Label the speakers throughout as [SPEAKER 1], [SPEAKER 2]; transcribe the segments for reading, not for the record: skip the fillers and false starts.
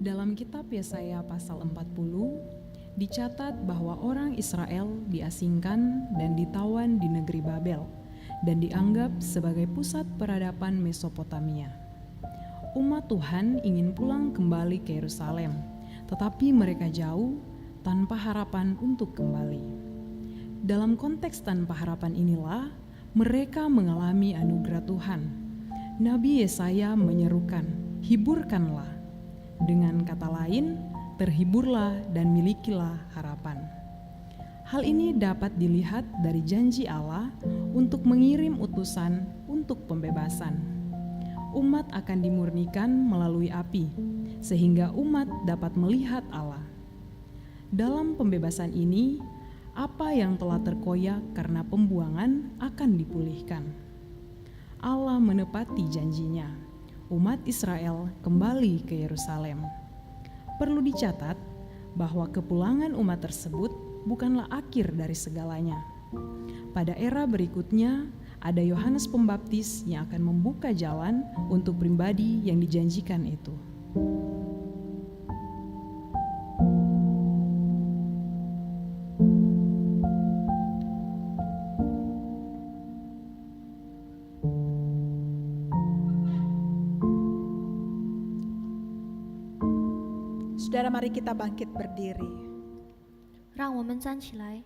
[SPEAKER 1] Dalam kitab Yesaya pasal 40, dicatat bahwa orang Israel diasingkan dan ditawan di negeri Babel dan dianggap sebagai pusat peradaban Mesopotamia. Umat Tuhan ingin pulang kembali ke Yerusalem, tetapi mereka jauh tanpa harapan untuk kembali. Dalam konteks tanpa harapan inilah mereka mengalami anugerah Tuhan. Nabi Yesaya menyerukan, "Hiburkanlah." Dengan kata lain, terhiburlah dan milikilah harapan. Hal ini dapat dilihat dari janji Allah untuk mengirim utusan untuk pembebasan. Umat akan dimurnikan melalui api, sehingga umat dapat melihat Allah. Dalam pembebasan ini, apa yang telah terkoyak karena pembuangan akan dipulihkan. Allah menepati janjinya. Umat Israel kembali ke Yerusalem. Perlu dicatat bahwa kepulangan umat tersebut bukanlah akhir dari segalanya. Pada era berikutnya, ada Yohanes Pembaptis yang akan membuka jalan untuk pribadi yang dijanjikan itu.
[SPEAKER 2] Saudara, mari kita bangkit berdiri.
[SPEAKER 3] 让我们站起来。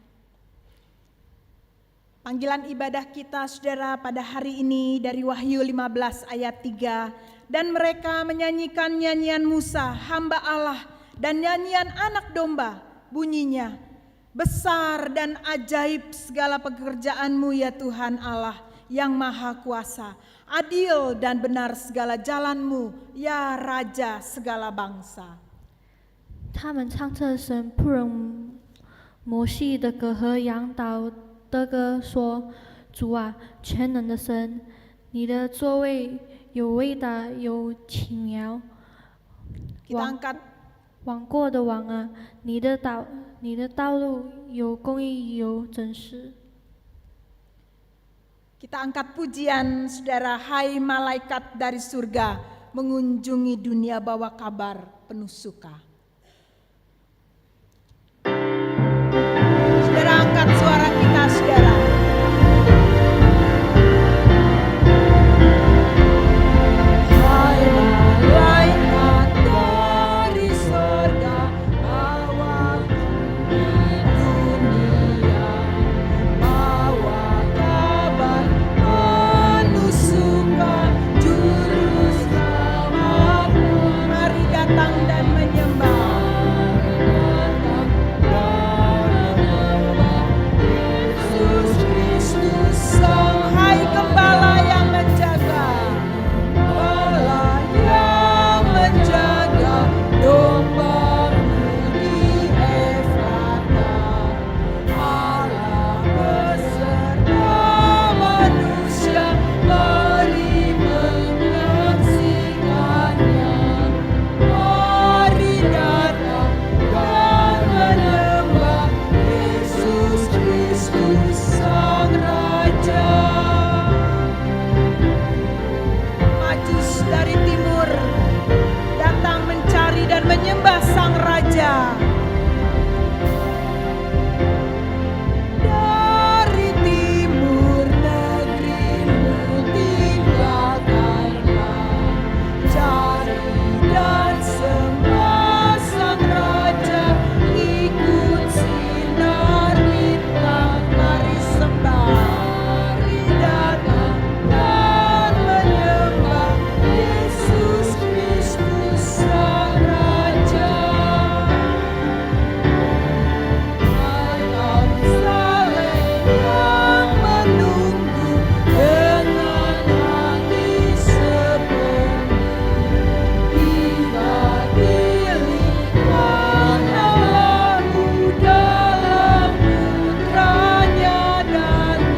[SPEAKER 2] Panggilan ibadah kita, saudara, pada hari ini dari Wahyu 15 ayat 3. Dan mereka menyanyikan nyanyian Musa, hamba Allah, dan nyanyian anak domba. Bunyinya, besar dan ajaib segala pekerjaanmu ya Tuhan Allah yang maha kuasa. Adil dan benar segala jalanmu ya Raja segala bangsa.
[SPEAKER 3] 他们唱这神仆人摩西的歌和扬导的歌，说：“主啊，全能的神，你的座位有伟大，有奇妙。
[SPEAKER 2] Kita angkat
[SPEAKER 3] 往过的王啊，你的道路有公义，有真实。”
[SPEAKER 2] Kita angkat pujian, saudara, hai malaikat dari surga mengunjungi dunia bawa kabar penuh suka. Saudara, angkat suara kita, saudara. Hai malaikat dari surga mewakili dunia, bawa kabar penuh suka, juru selamat. Mari datang dan menyembah. Yesus Kristus, Sang Hai Gembala yang menjaga, Gembala yang menjaga domba-Mu di Efrata. Allah beserta manusia, mari menyaksikannya. Mari datang dan menyembah Yesus Kristus Sang Raja. Majus dari timur datang mencari dan menyembah Sang Raja. Dari timur negerimu tinggalkanlah, cari dan sembah Sang Raja, ikut sinar bintang, mari sembah. Mari datang dan menyembah Yesus Kristus Sang Raja. Hai Yerusalem yang menunggu dengan hati sepenuh, tiba pilihkan Allahmu dalam putranya datang.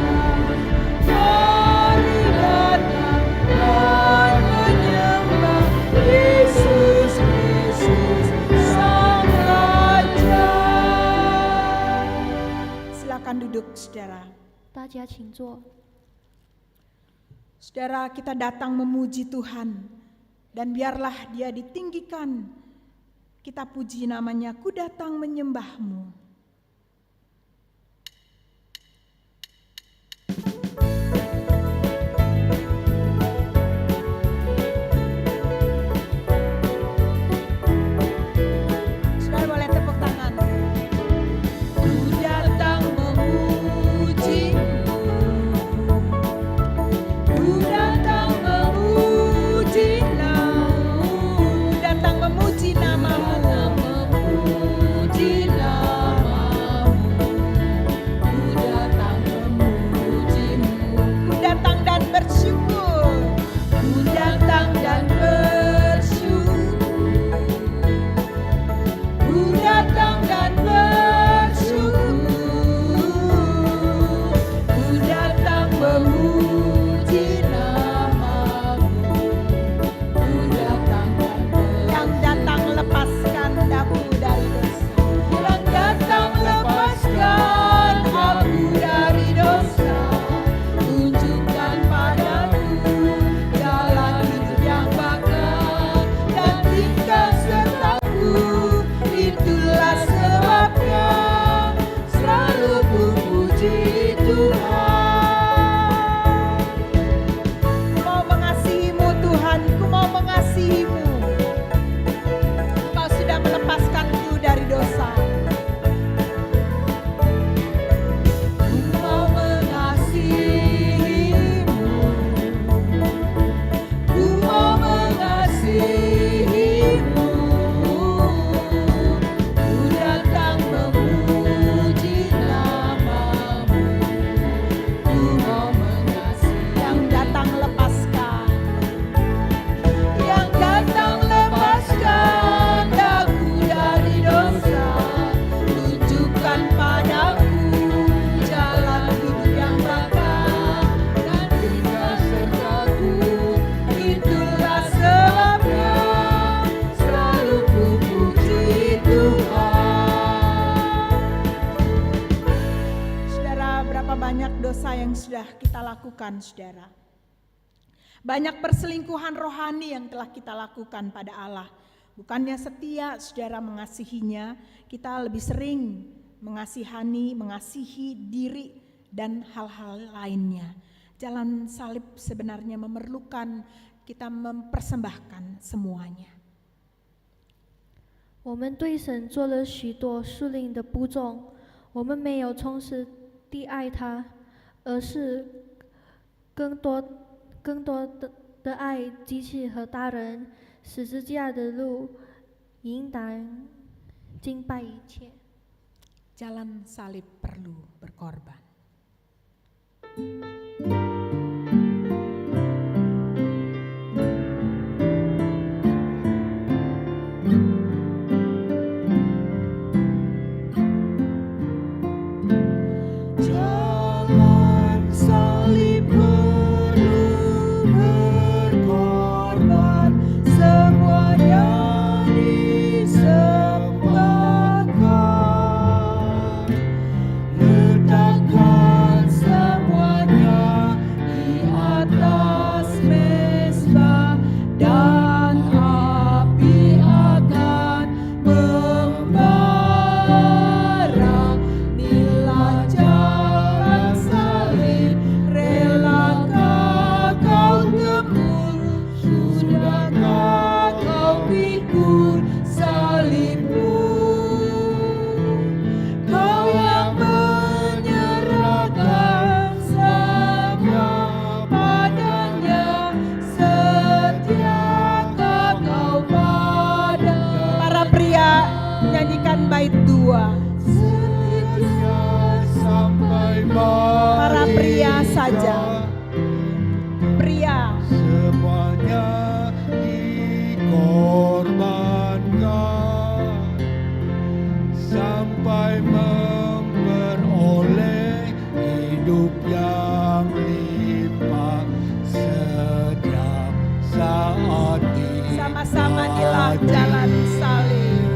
[SPEAKER 2] Mari datang dan menyembah Yesus Kristus Sang Raja. Silakan duduk, saudara.
[SPEAKER 3] 大家请坐。
[SPEAKER 2] Saudara, kita datang memuji Tuhan, dan biarlah Dia ditinggikan Kita puji namanya, ku datang menyembahmu. Saudara boleh tepuk tangan. Ku datang memujimu, ku datang memuji namamu, datang memuji namamu, memuji namamu, ku datang memujimu, ku datang dan bersyukur, ku datang dan bersyukur, ku datang dan bersyukur, ku datang memuji namamu, ku datang dan yang datang lepaskan aku dari dosa, yang datang lepaskan aku dari dosa, tunjukkan padaku jalan hidup yang bakal dan tinggal sertaku, itulah sebabnya selalu ku puji Tuhan. Ku mau mengasihimu Tuhan, ku mau mengasihimu. Engkau sudah melepaskanku dari dosa. Ku mau mengasihimu, ku mau mengasihimu, ku datang memuji namamu, ku mau mengasihi yang datang lepaskan, yang datang lepaskan aku dari dosa, tunjukkan padaku jalan hidup yang bakal dan tinggal sertaku, itulah sebabnya selalu ku puji Tuhan. Saudara, berapa banyak dosa yang sudah kita lakukan, saudara? Banyak perselingkuhan rohani yang telah kita lakukan pada Allah. Bukannya setia saudara mengasihinya, kita lebih sering mengasihi diri dan hal-hal lainnya. Jalan salib sebenarnya memerlukan kita mempersembahkan semuanya.
[SPEAKER 3] 我们对神做了许多属灵的步骤，我们没有从此地爱他，而是更多的爱机器和大人，十字架的路引导敬拜一切。
[SPEAKER 2] Jalan salib perlu berkorban. Jalan salib perlu berkorban, semuanya disembahkan. Letakkan semuanya di atas mezbah dan api akan membara. Inilah jalan salib, relakah kau tempuh, sudahkah kau pikul salibmu? Kau yang menyerahkan semua padanya, setiakah kau pada. Para pria nyanyikan bait 2. Para pria saja. Pria.
[SPEAKER 4] Semuanya dikorbankan sampai memperoleh hidup yang limpah setiap saat di
[SPEAKER 2] Sama-sama inilah jalan salib.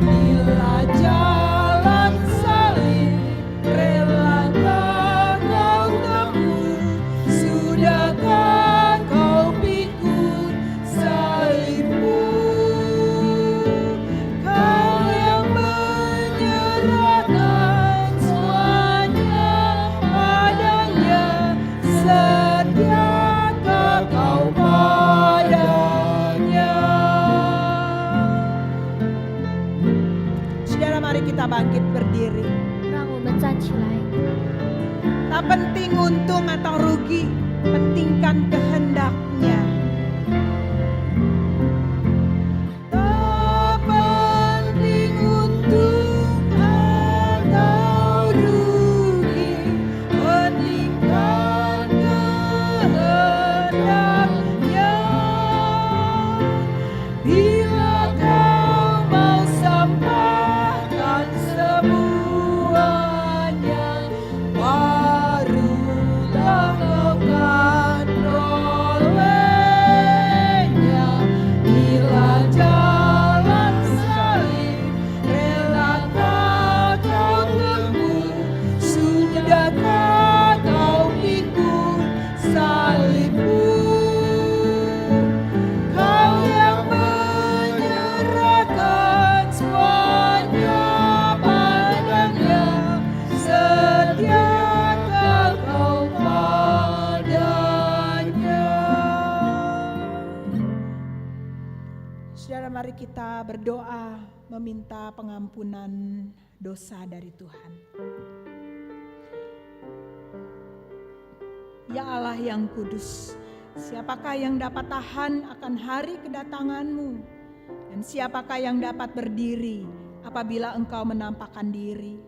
[SPEAKER 2] Inilah jalan salib, relakah kau tempuh, sudahkah kau pikul salibmu?
[SPEAKER 3] 起来。
[SPEAKER 2] Tak penting untung atau rugi, pentingkan kehendaknya. Tak penting untung atau rugi, pentingkan kehendaknya. Bila kau mau sampaikan semuanya, barulah kau kan rolehnya. Bila jalan salib relakah kau tempuh, sudahkah kau pikul salibmu? Kau yang menyerahkan semuanya padanya, setiakah kau padanya? Saudara, mari kita berdoa meminta pengampunan dosa dari Tuhan. Ya Allah yang kudus, siapakah yang dapat tahan akan hari kedatanganmu? Dan siapakah yang dapat berdiri apabila Engkau menampakkan diri?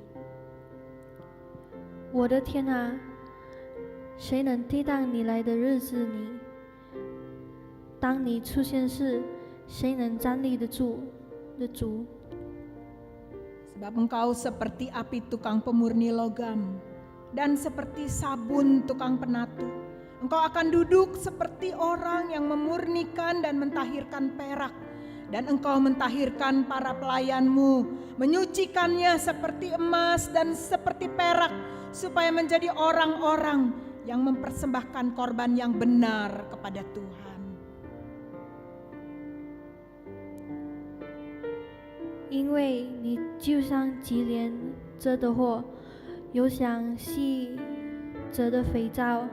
[SPEAKER 3] 我的天啊，谁能抵挡你来的日子里？当你出现时，谁能站立得住？
[SPEAKER 2] Sebab Engkau seperti api tukang pemurni logam dan seperti sabun tukang penatu. Engkau akan duduk seperti orang yang memurnikan dan mentahirkan perak. Dan Engkau mentahirkan para pelayanmu, menyucikannya seperti emas dan seperti perak, supaya menjadi orang-orang yang mempersembahkan korban yang benar kepada Tuhan.
[SPEAKER 3] 因为你就像积连着的火，又像细着的肥皂，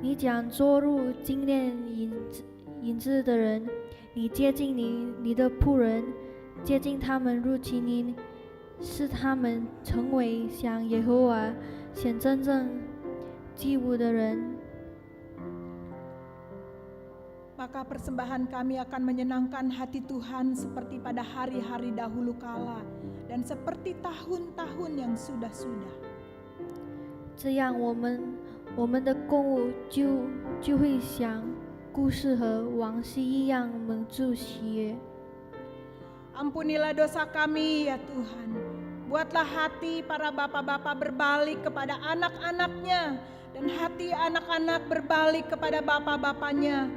[SPEAKER 3] 你将捉入精炼银子的人，你接近你的仆人，接近他们入其你，使他们成为向耶和华献真正祭物的人。
[SPEAKER 2] Maka persembahan kami akan menyenangkan hati Tuhan seperti pada hari-hari dahulu kala dan seperti tahun-tahun yang sudah-sudah.
[SPEAKER 3] 这样我们的供物就会像故事和往昔一样蒙住喜悦。
[SPEAKER 2] Ampunilah dosa kami ya Tuhan. Buatlah hati para bapak-bapak berbalik kepada anak-anaknya dan hati anak-anak berbalik kepada bapak-bapaknya.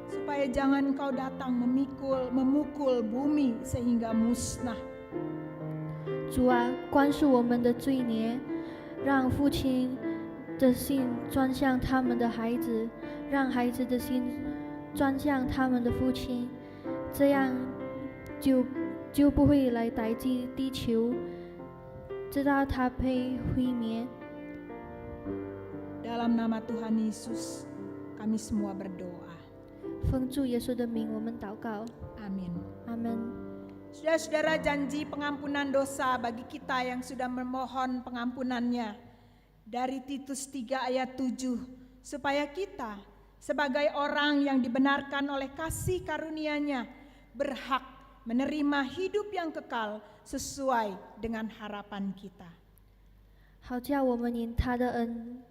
[SPEAKER 2] Supaya jangan Engkau datang memukul bumi sehingga musnah.
[SPEAKER 3] 主啊，宽恕我们的罪孽，让父亲的心转向他们的孩子，让孩子的心转向他们的父亲，这样就不会来代替地球，直到它被毁灭。
[SPEAKER 2] Dalam nama Tuhan Yesus, kami semua berdoa.
[SPEAKER 3] 奉主耶稣的名，我们祷告。
[SPEAKER 2] Amin.
[SPEAKER 3] 阿门。
[SPEAKER 2] Saudara-saudara, janji pengampunan dosa bagi kita yang sudah memohon pengampunannya dari Titus 3 ayat 7, supaya kita sebagai orang yang dibenarkan oleh kasih karunia-Nya berhak menerima hidup yang kekal sesuai dengan harapan kita.
[SPEAKER 3] 好叫我们因他的恩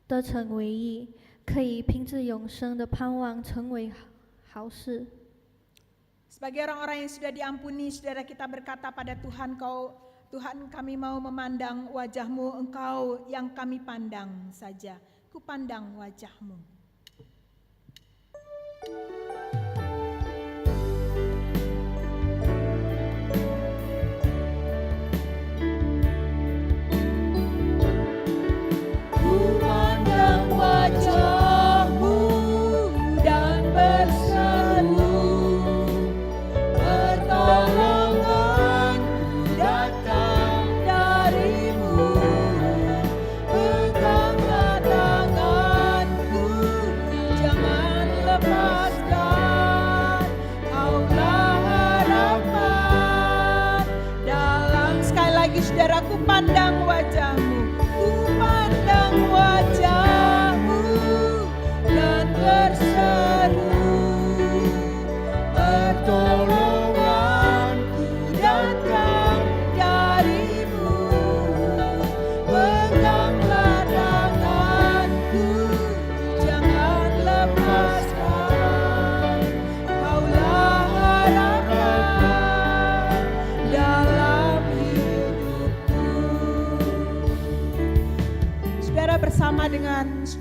[SPEAKER 3] 得成为义，可以凭着永生的盼望成为好事。
[SPEAKER 2] Sebagai orang-orang yang sudah diampuni, saudara, kita berkata pada Tuhan, Tuhan, kami mau memandang wajah-Mu, Engkau yang kami pandang saja. Ku pandang wajah-Mu. Ku pandang wajah-Mu dan berseru, pertolonganku datang dari-Mu. Peganglah tanganku, jangan lepaskan.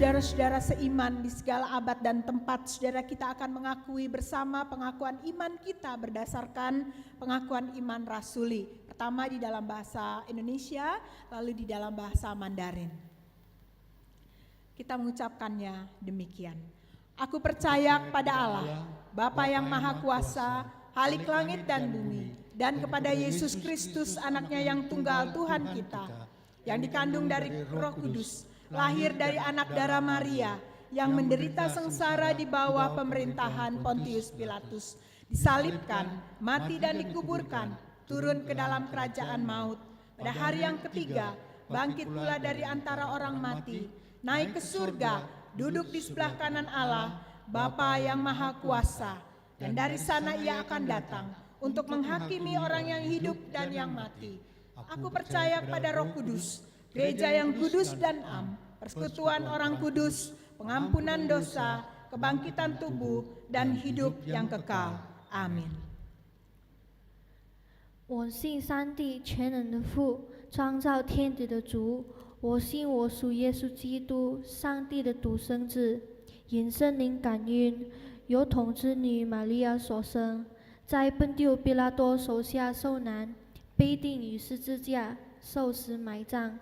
[SPEAKER 2] saudara-saudara seiman di segala abad dan tempat, saudara kita akan mengakui bersama pengakuan iman kita berdasarkan pengakuan iman rasuli. Pertama di dalam bahasa Indonesia, lalu di dalam bahasa Mandarin. Kita mengucapkannya demikian. Aku percaya kepada Allah, Bapa yang Maha Kuasa, Halik langit dan bumi, dan kepada Yesus Kristus anaknya yang tunggal Tuhan kita, yang dikandung dari Roh Kudus, lahir dari anak darah Maria, yang menderita sengsara di bawah pemerintahan Pontius Pilatus, disalibkan, mati dan dikuburkan, turun ke dalam kerajaan maut. Pada hari yang ketiga, bangkit pula dari antara orang mati, naik ke surga, duduk di sebelah kanan Allah, Bapa yang Maha Kuasa, dan dari sana ia akan datang untuk menghakimi orang yang hidup dan yang mati. Aku percaya kepada Roh Kudus, gereja yang kudus dan am, persekutuan orang kudus, pengampunan dosa, kebangkitan tubuh, dan hidup yang kekal. Amin.
[SPEAKER 3] 我信上帝全能的父，创造天地的主。我信我属耶稣基督，上帝的独生子，因圣灵感孕，由童之女玛利亚所生，在本丢比拉多手下受难，被钉于十字架，受死埋葬，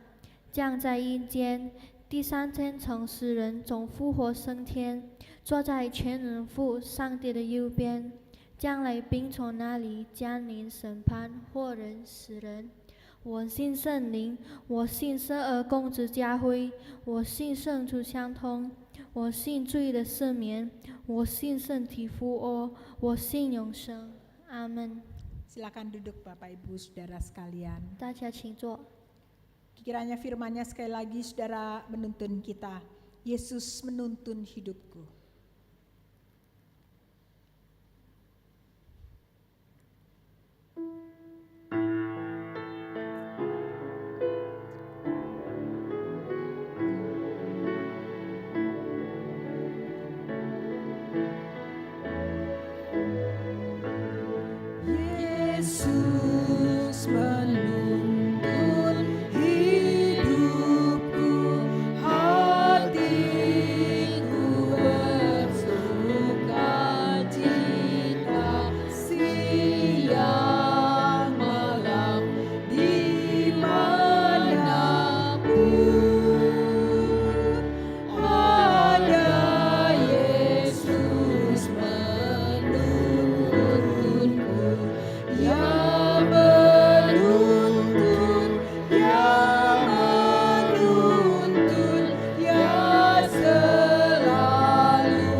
[SPEAKER 3] 降在阴间，第三天从死人中复活升天，坐在全能父上帝的右边。将来并从那里降临审判活人死人。我信圣灵，我信圣公之家会，我信圣主相通，我信罪的赦免，我信圣体复活，我信永生。阿门。
[SPEAKER 2] Silakan duduk Bapak Ibu Saudara sekalian.
[SPEAKER 3] 大家请坐。
[SPEAKER 2] Kiranya firman-Nya sekali lagi Saudara menuntun kita. Yesus menuntun hidupku. Yesus menuntun hidupku, hatiku bersukacita, siang malam dimanapun ada Yesus menuntunku. Ya menuntun, ya selalu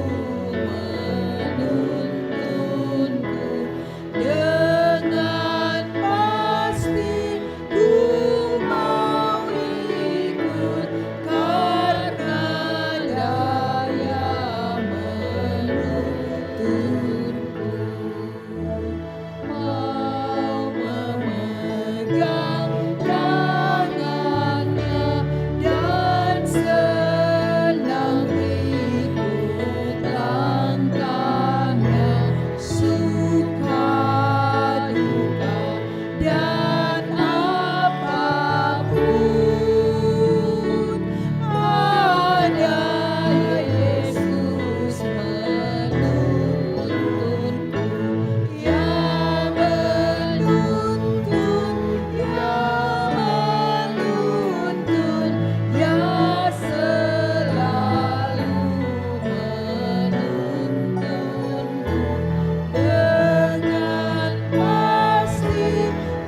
[SPEAKER 2] menuntunku. Dengan pasti ku mau ikut, karena Dia menuntunku. Mau memegang tangannya dan senang ikut langkahnya, suka duka dan apapun ada Yesus menuntunku. Ya menuntun, ya selalu menuntunku. Dengan pasti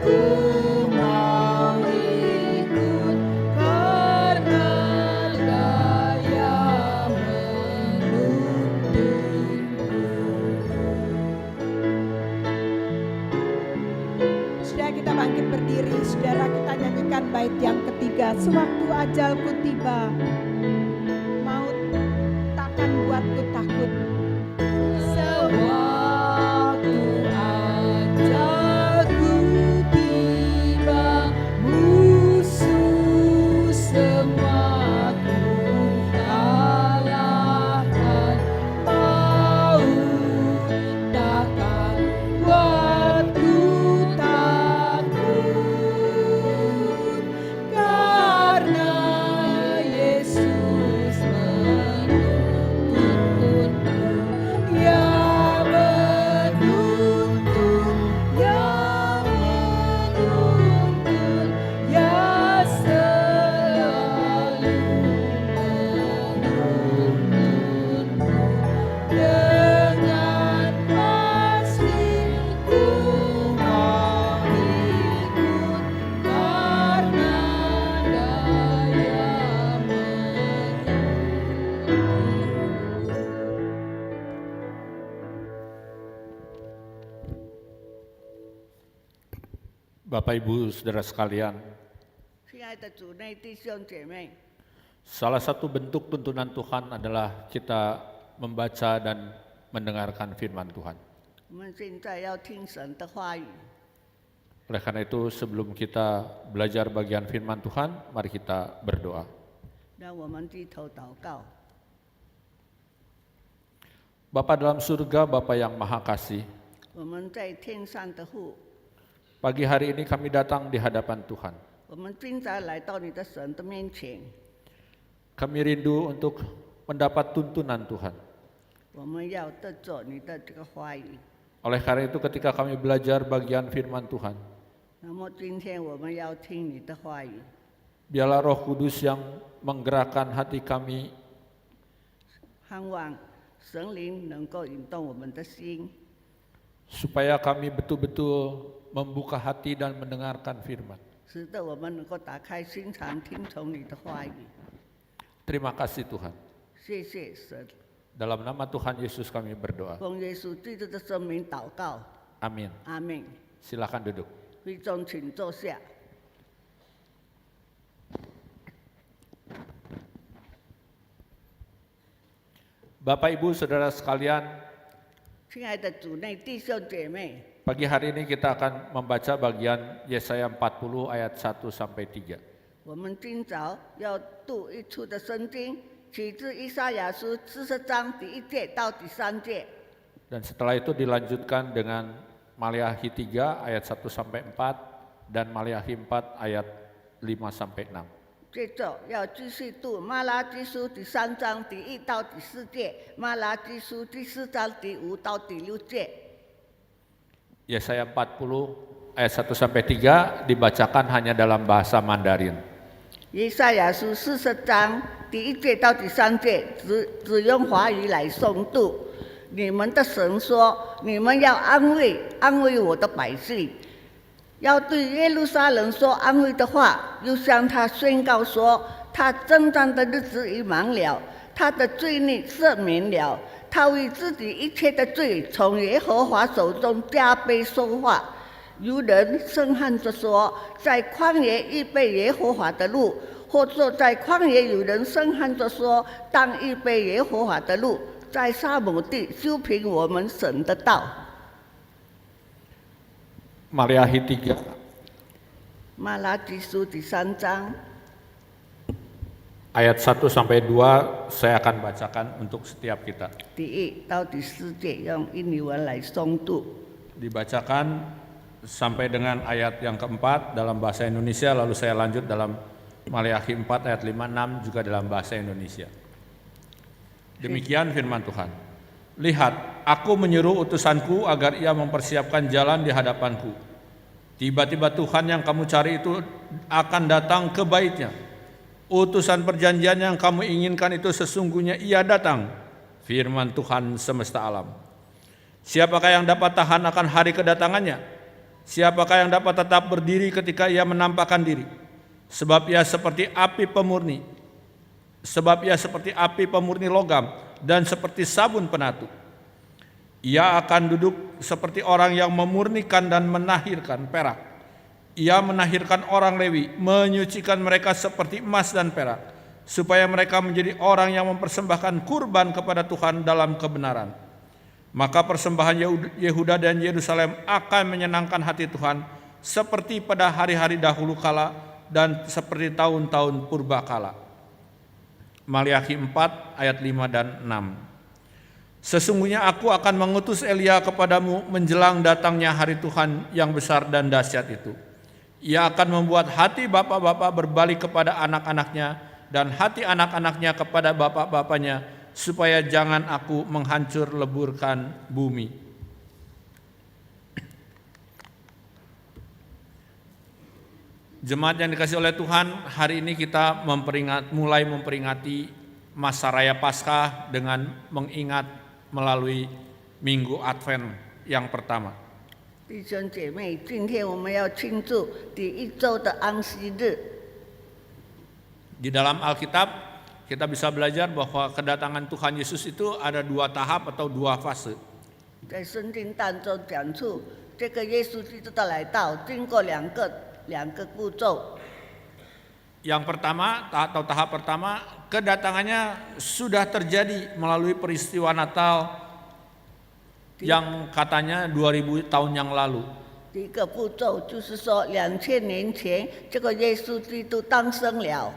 [SPEAKER 2] ku mau ikut, karena Dia menuntunku. Sudah kita bangkit berdiri, saudara kita nyanyikan bait yang ketiga. Sewaktu ajalku tiba, maut takkan buatku takut. Sewaktu ajalku tiba, musuh semua ku kalahkan. Maut takkan buatku takut, karena Yesus
[SPEAKER 5] Bapak Ibu Saudara sekalian,
[SPEAKER 6] 亲爱的主内弟兄姐妹，
[SPEAKER 5] salah satu bentuk tuntunan Tuhan adalah kita membaca dan mendengarkan firman Tuhan.
[SPEAKER 6] 我们现在要听神的话语。
[SPEAKER 5] Oleh karena itu sebelum kita belajar bagian firman Tuhan, mari kita berdoa.
[SPEAKER 6] 让我们低头祷告。
[SPEAKER 5] Bapa dalam surga, Bapa yang maha kasih,
[SPEAKER 6] 我们在天上的父，
[SPEAKER 5] pagi hari ini kami datang di hadapan Tuhan.
[SPEAKER 6] 我们今早来到你的神的面前，
[SPEAKER 5] Kami rindu untuk mendapat tuntunan Tuhan.
[SPEAKER 6] 我们要得着你的这个话语。
[SPEAKER 5] Oleh karena itu ketika kami belajar bagian firman Tuhan,
[SPEAKER 6] 那么今天我们要听你的话语，
[SPEAKER 5] biarlah Roh Kudus yang menggerakkan hati kami
[SPEAKER 6] 盼望神灵能够引动我们的心，
[SPEAKER 5] supaya kami betul-betul membuka hati dan mendengarkan firman.
[SPEAKER 6] 使得我们能够打开心肠，听从你的话语。
[SPEAKER 5] Terima kasih Tuhan.
[SPEAKER 6] 谢谢神，
[SPEAKER 5] Dalam nama Tuhan Yesus kami berdoa.
[SPEAKER 6] 奉耶稣基督的圣名祷告，
[SPEAKER 5] Amin.
[SPEAKER 6] 阿门。
[SPEAKER 5] Silakan duduk.
[SPEAKER 6] 会众请坐下。
[SPEAKER 5] Bapak Ibu Saudara sekalian,
[SPEAKER 6] 亲爱的主内弟兄姐妹，
[SPEAKER 5] pagi hari ini kita akan membaca bagian Yesaya 40 ayat 1 sampai 3.
[SPEAKER 6] 我们今早要读一处的圣经，取自以赛亚书40章第1节到第3节。
[SPEAKER 5] Dan setelah itu dilanjutkan dengan Maleakhi 3 ayat 1 sampai 4 dan Maleakhi 4 ayat 5 sampai 6.
[SPEAKER 6] 接着要继续读马拉基书第3章第1到第4节，马拉基书第4章第5到第6节。
[SPEAKER 5] Yesaya 40 ayat 1 sampai 3 dibacakan hanya dalam bahasa Mandarin.
[SPEAKER 6] 以赛亚书40章第1节到第3节，只用华语来诵读。你们的神说：“你们要安慰我的百姓，要对耶路撒冷说安慰的话，又向他宣告说：他征战的日子已满了，他的罪孽赦免了，他为自己一切的罪从耶和华手中加倍收化。”有人声喊着说，在旷野预备耶和华的路，或者在旷野有人声喊着说，当预备耶和华的路，在沙漠地修平我们神的道。
[SPEAKER 5] Maleakhi 3
[SPEAKER 6] 马拉基书第3章
[SPEAKER 5] ayat 1 sampai 2 saya akan bacakan untuk setiap kita.
[SPEAKER 6] 第1到第4节，用印尼文来诵读。
[SPEAKER 5] Dibacakan sampai dengan ayat yang keempat dalam bahasa Indonesia, lalu saya lanjut dalam Maleakhi 4 ayat 5-6 juga dalam bahasa Indonesia. Demikian firman Tuhan. Lihat, aku menyuruh utusanku agar ia mempersiapkan jalan di hadapanku. Tiba-tiba Tuhan yang kamu cari itu akan datang ke baitnya. Utusan perjanjian yang kamu inginkan itu sesungguhnya ia datang. Firman Tuhan semesta alam. Siapakah yang dapat tahan akan hari kedatangannya? Siapakah yang dapat tetap berdiri ketika ia menampakkan diri? Sebab ia seperti api pemurni logam dan seperti sabun penatu. Ia akan duduk seperti orang yang memurnikan dan menahirkan perak. Ia menahirkan orang Lewi, menyucikan mereka seperti emas dan perak, supaya mereka menjadi orang yang mempersembahkan kurban kepada Tuhan dalam kebenaran. Maka persembahan Yehuda dan Yerusalem akan menyenangkan hati Tuhan, seperti pada hari-hari dahulu kala dan seperti tahun-tahun purbakala. Maleakhi 4 ayat 5 dan 6. Sesungguhnya aku akan mengutus Elia kepadamu menjelang datangnya hari Tuhan yang besar dan dahsyat itu. Ia akan membuat hati bapak-bapak berbalik kepada anak-anaknya dan hati anak-anaknya kepada bapak-bapaknya, supaya jangan aku menghancur leburkan bumi. Jemaat yang dikasihi oleh Tuhan, hari ini kita mulai memperingati masa raya Paskah dengan mengingat melalui Minggu Advent yang pertama.
[SPEAKER 6] 弟兄姐妹，今天我们要庆祝第1周的安息日。
[SPEAKER 5] Di dalam Alkitab kita bisa belajar bahwa kedatangan Tuhan Yesus itu ada 2 tahap atau 2 fase.
[SPEAKER 6] 在圣经当中讲出，这个耶稣基督的来到经过两个步骤。
[SPEAKER 5] Yang pertama atau tahap pertama, kedatangannya sudah terjadi melalui peristiwa Natal yang katanya 2000 tahun yang lalu.
[SPEAKER 6] 第一个步骤就是说，2000年前这个耶稣基督诞生了。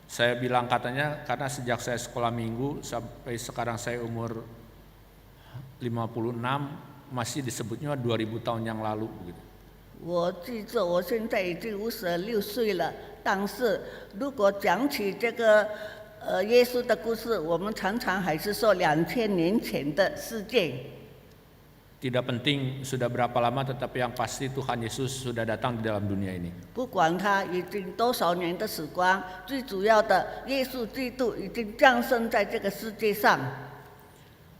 [SPEAKER 5] Saya bilang katanya karena sejak saya sekolah minggu sampai sekarang saya umur 56 masih disebutnya 2000 tahun yang lalu begitu.
[SPEAKER 6] 我记着，我现在已经56岁了，但是如果讲起这个耶稣的故事，我们常常还是说2000年前的事件。
[SPEAKER 5] Tidak penting sudah berapa lama, tetapi yang pasti Tuhan Yesus sudah datang di dalam dunia ini.
[SPEAKER 6] 不管他已经多少年的时光，最主要的，耶稣基督已经降生在这个世界上。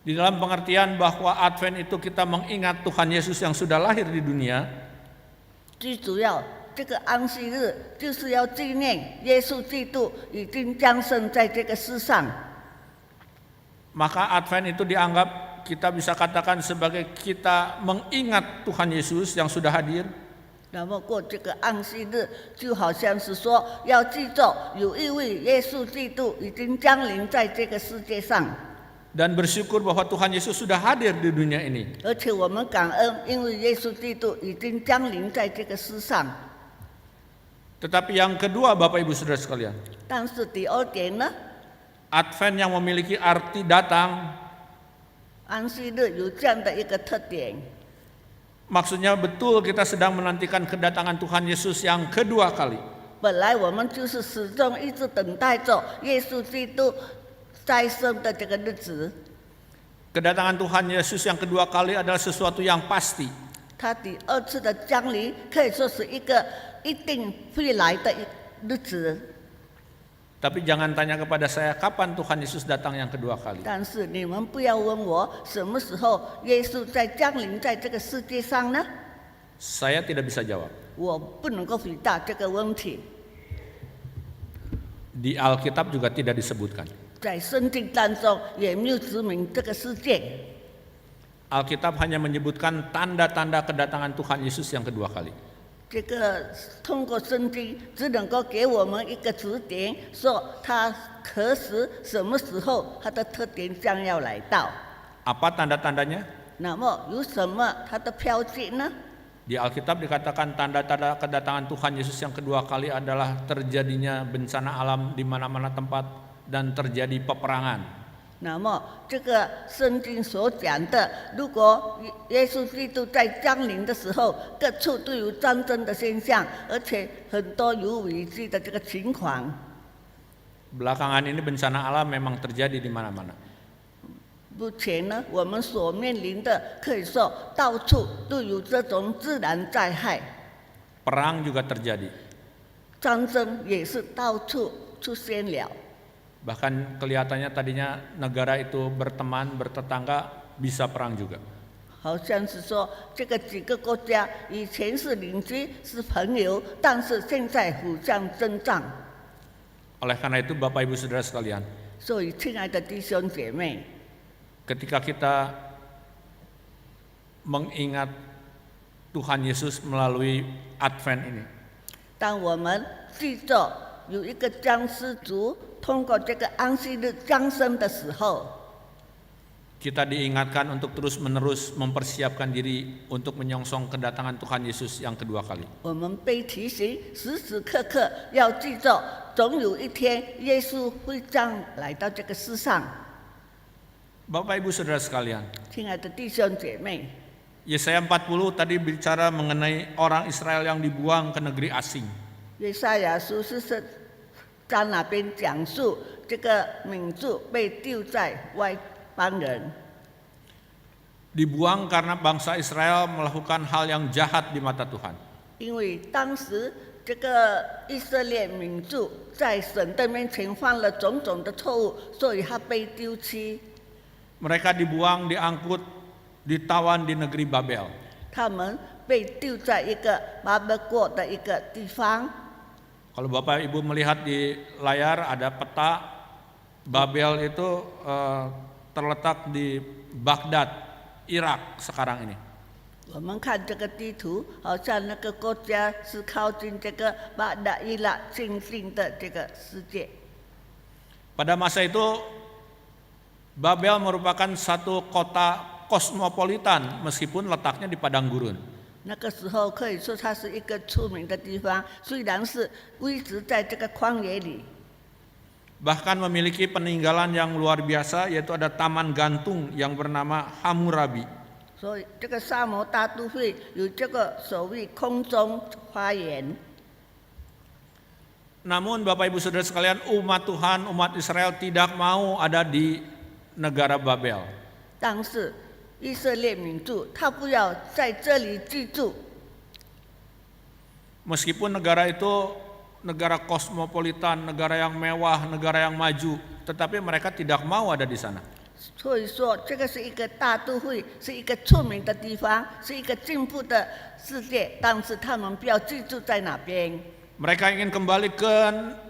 [SPEAKER 5] Di dalam pengertian bahwa Advent itu kita mengingat Tuhan Yesus yang sudah lahir di dunia.
[SPEAKER 6] 最主要，这个安息日就是要纪念耶稣基督已经降生在这个世上。
[SPEAKER 5] Maka Advent itu dianggap kita bisa katakan sebagai kita mengingat Tuhan Yesus yang sudah hadir.
[SPEAKER 6] 那么过这个安息日，就好像是说要记住有一位耶稣基督已经降临在这个世界上。
[SPEAKER 5] Dan bersyukur bahwa Tuhan Yesus sudah hadir di dunia ini.
[SPEAKER 6] 而且我们感恩，因为耶稣基督已经降临在这个世上。
[SPEAKER 5] Tetapi yang kedua Bapak Ibu Saudara sekalian,
[SPEAKER 6] 但是第二点呢，
[SPEAKER 5] Advent yang memiliki arti datang,
[SPEAKER 6] 安息日有这样的一个特点，
[SPEAKER 5] maksudnya betul kita sedang menantikan kedatangan Tuhan Yesus yang kedua kali.
[SPEAKER 6] 本来我们就是始终一直等待着耶稣基督再生的这个日子。
[SPEAKER 5] Kedatangan Tuhan Yesus yang kedua kali adalah sesuatu yang pasti.
[SPEAKER 6] 他第二次的降临可以说是一个一定会来的日子。
[SPEAKER 5] Tapi jangan tanya kepada saya kapan Tuhan Yesus datang yang kedua kali.
[SPEAKER 6] 但是你们不要问我什么时候耶稣在降临在这个世界上呢？
[SPEAKER 5] Saya tidak bisa jawab.
[SPEAKER 6] 我不能够回答这个问题。
[SPEAKER 5] Di Alkitab juga tidak disebutkan.
[SPEAKER 6] 在圣经当中也没有指明这个事件。
[SPEAKER 5] Alkitab hanya menyebutkan tanda-tanda kedatangan Tuhan Yesus yang kedua kali.
[SPEAKER 6] 这个通过圣经只能够给我们一个指点，说他何时、什么时候他的特点将要来到。
[SPEAKER 5] Apa tanda-tandanya?
[SPEAKER 6] 那么有什么他的标记呢？
[SPEAKER 5] Di Alkitab dikatakan tanda-tanda kedatangan Tuhan Yesus yang kedua kali adalah terjadinya bencana alam di mana-mana tempat dan terjadi peperangan.
[SPEAKER 6] 那么这个圣经所讲的，如果耶稣基督在降临的时候，各处都有战争的现象，而且很多有危机的这个情况。
[SPEAKER 5] Belakangan ini bencana alam memang terjadi di mana-mana.
[SPEAKER 6] 目前呢，我们所面临的可以说到处都有这种自然灾害，
[SPEAKER 5] Perang juga terjadi.
[SPEAKER 6] 战争也是到处出现了。
[SPEAKER 5] Bahkan kelihatannya tadinya negara itu berteman, bertetangga, bisa perang juga.
[SPEAKER 6] 好像是说这个几个国家以前是邻居是朋友，但是现在互相征战。
[SPEAKER 5] Oleh karena itu Bapak Ibu Saudara sekalian,
[SPEAKER 6] 所以，亲爱的弟兄姐妹，
[SPEAKER 5] ketika kita mengingat Tuhan Yesus melalui Advent ini,
[SPEAKER 6] 当我们记着有一个将士族通过这个安息日降生的时候，
[SPEAKER 5] kita diingatkan untuk terus-menerus mempersiapkan diri untuk menyongsong kedatangan Tuhan Yesus yang kedua kali.
[SPEAKER 6] 我们被提醒时时刻刻要记着，总有一天耶稣会将来到这个世上。
[SPEAKER 5] Bapak Ibu Saudara sekalian,
[SPEAKER 6] 亲爱的弟兄姐妹，
[SPEAKER 5] Yesaya 40 tadi bicara mengenai orang Israel yang dibuang ke negeri asing.
[SPEAKER 6] 约赛亚书是在那边讲述这个民族被丢在外邦人，
[SPEAKER 5] Dibuang karena bangsa Israel melakukan hal yang jahat di mata Tuhan.
[SPEAKER 6] 因为当时这个以色列民族在神的面前犯了种种的错误，所以他被丢弃。
[SPEAKER 5] Mereka dibuang, diangkut, ditawan di negeri Babel.
[SPEAKER 6] 他们被丢在一个巴比国的一个地方。
[SPEAKER 5] Kalau Bapak Ibu melihat di layar ada peta, Babel itu terletak di Baghdad, Irak sekarang ini.
[SPEAKER 6] 我们看这个地图，好像那个国家是靠近这个巴达伊拉近近的这个世界。
[SPEAKER 5] Pada masa itu Babel merupakan satu kota kosmopolitan meskipun letaknya di padang gurun.
[SPEAKER 6] 那个时候可以说它是一个出名的地方，虽然是一直在这个旷野里，
[SPEAKER 5] Bahkan memiliki peninggalan yang luar biasa, yaitu ada taman gantung yang bernama Hammurabi.
[SPEAKER 6] 所以这个沙漠大都会有这个所谓空中花园。
[SPEAKER 5] Namun Bapak Ibu Saudara sekalian, umat Tuhan, umat Israel tidak mau ada di negara Babel.
[SPEAKER 6] 但是以色列民族他不要在这里居住，
[SPEAKER 5] Meskipun negara itu negara kosmopolitan, negara yang mewah, negara yang maju, tetapi mereka tidak mau ada di sana.
[SPEAKER 6] 所以说这个是一个大都会，是一个出名的地方，是一个进步的世界，但是他们不要居住在那边，
[SPEAKER 5] Mereka ingin kembali ke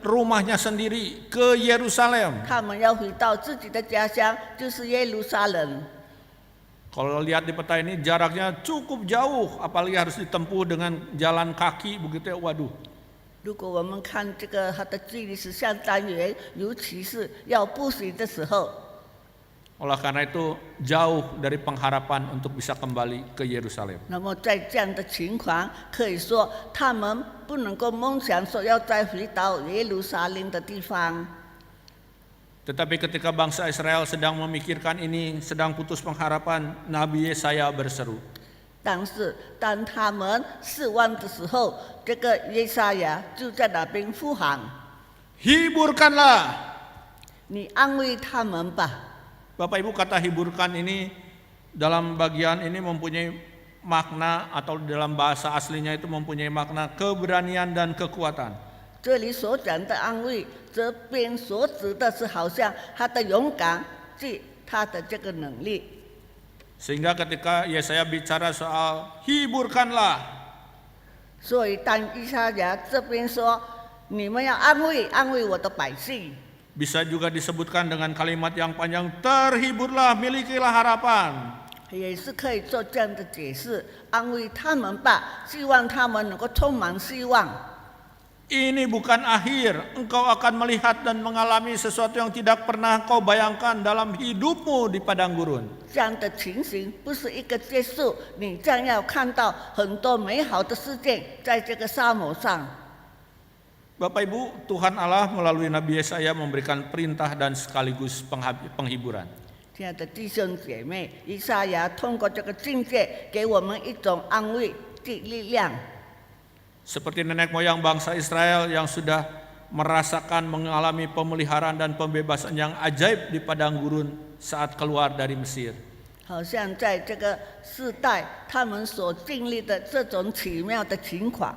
[SPEAKER 5] rumahnya sendiri, ke Yerusalem.
[SPEAKER 6] 他们要回到自己的家乡，就是耶路撒冷。
[SPEAKER 5] Kalau lihat di peta ini jaraknya cukup jauh, apalagi harus ditempuh dengan jalan kaki begitu ya, waduh.
[SPEAKER 6] 如果我们看这个它的距离是相当远，尤其是要步行的时候，
[SPEAKER 5] Oleh karena itu jauh dari pengharapan untuk bisa kembali ke Yerusalem.
[SPEAKER 6] 那么在这样的情况，可以说他们不能够梦想说要再回到耶路撒冷的地方。
[SPEAKER 5] Tetapi ketika bangsa Israel sedang memikirkan ini, sedang putus pengharapan, Nabi Yesaya berseru.
[SPEAKER 6] 但是当他们失望的时候，这个耶沙亚就在那边呼喊：
[SPEAKER 5] Hiburkanlah.
[SPEAKER 6] 你安慰他们吧。
[SPEAKER 5] Bapak Ibu, kata hiburkan ini dalam bagian ini mempunyai makna, atau dalam bahasa aslinya itu mempunyai makna keberanian dan kekuatan.
[SPEAKER 6] 这里所讲的安慰，这边所指的是好像他的勇敢及他的这个能力。
[SPEAKER 5] Sehingga ketika Yesaya bicara soal hiburkanlah,
[SPEAKER 6] 所以当以赛亚这边说你们要安慰安慰我的百姓，
[SPEAKER 5] bisa juga disebutkan dengan kalimat yang panjang, terhiburlah, milikilah harapan.
[SPEAKER 6] 也是可以做这样的解释，安慰他们吧，希望他们能够充满希望。
[SPEAKER 5] Ini bukan akhir, engkau akan melihat dan mengalami sesuatu yang tidak pernah kau bayangkan dalam hidupmu di padang gurun.
[SPEAKER 6] 这样的情形不是一个结束，你将要看到很多美好的事件在这个沙漠上。
[SPEAKER 5] Bapak Ibu, Tuhan Allah melalui Nabi Yesaya memberikan perintah dan sekaligus penghiburan.
[SPEAKER 6] 亲爱的弟兄姐妹，以赛亚通过这个境界，给我们一种安慰及力量。
[SPEAKER 5] Seperti nenek moyang bangsa Israel yang sudah merasakan mengalami pemeliharaan dan pembebasan yang ajaib di padang gurun saat keluar dari Mesir.
[SPEAKER 6] 好像在这个世代，他们所经历的这种奇妙的情况，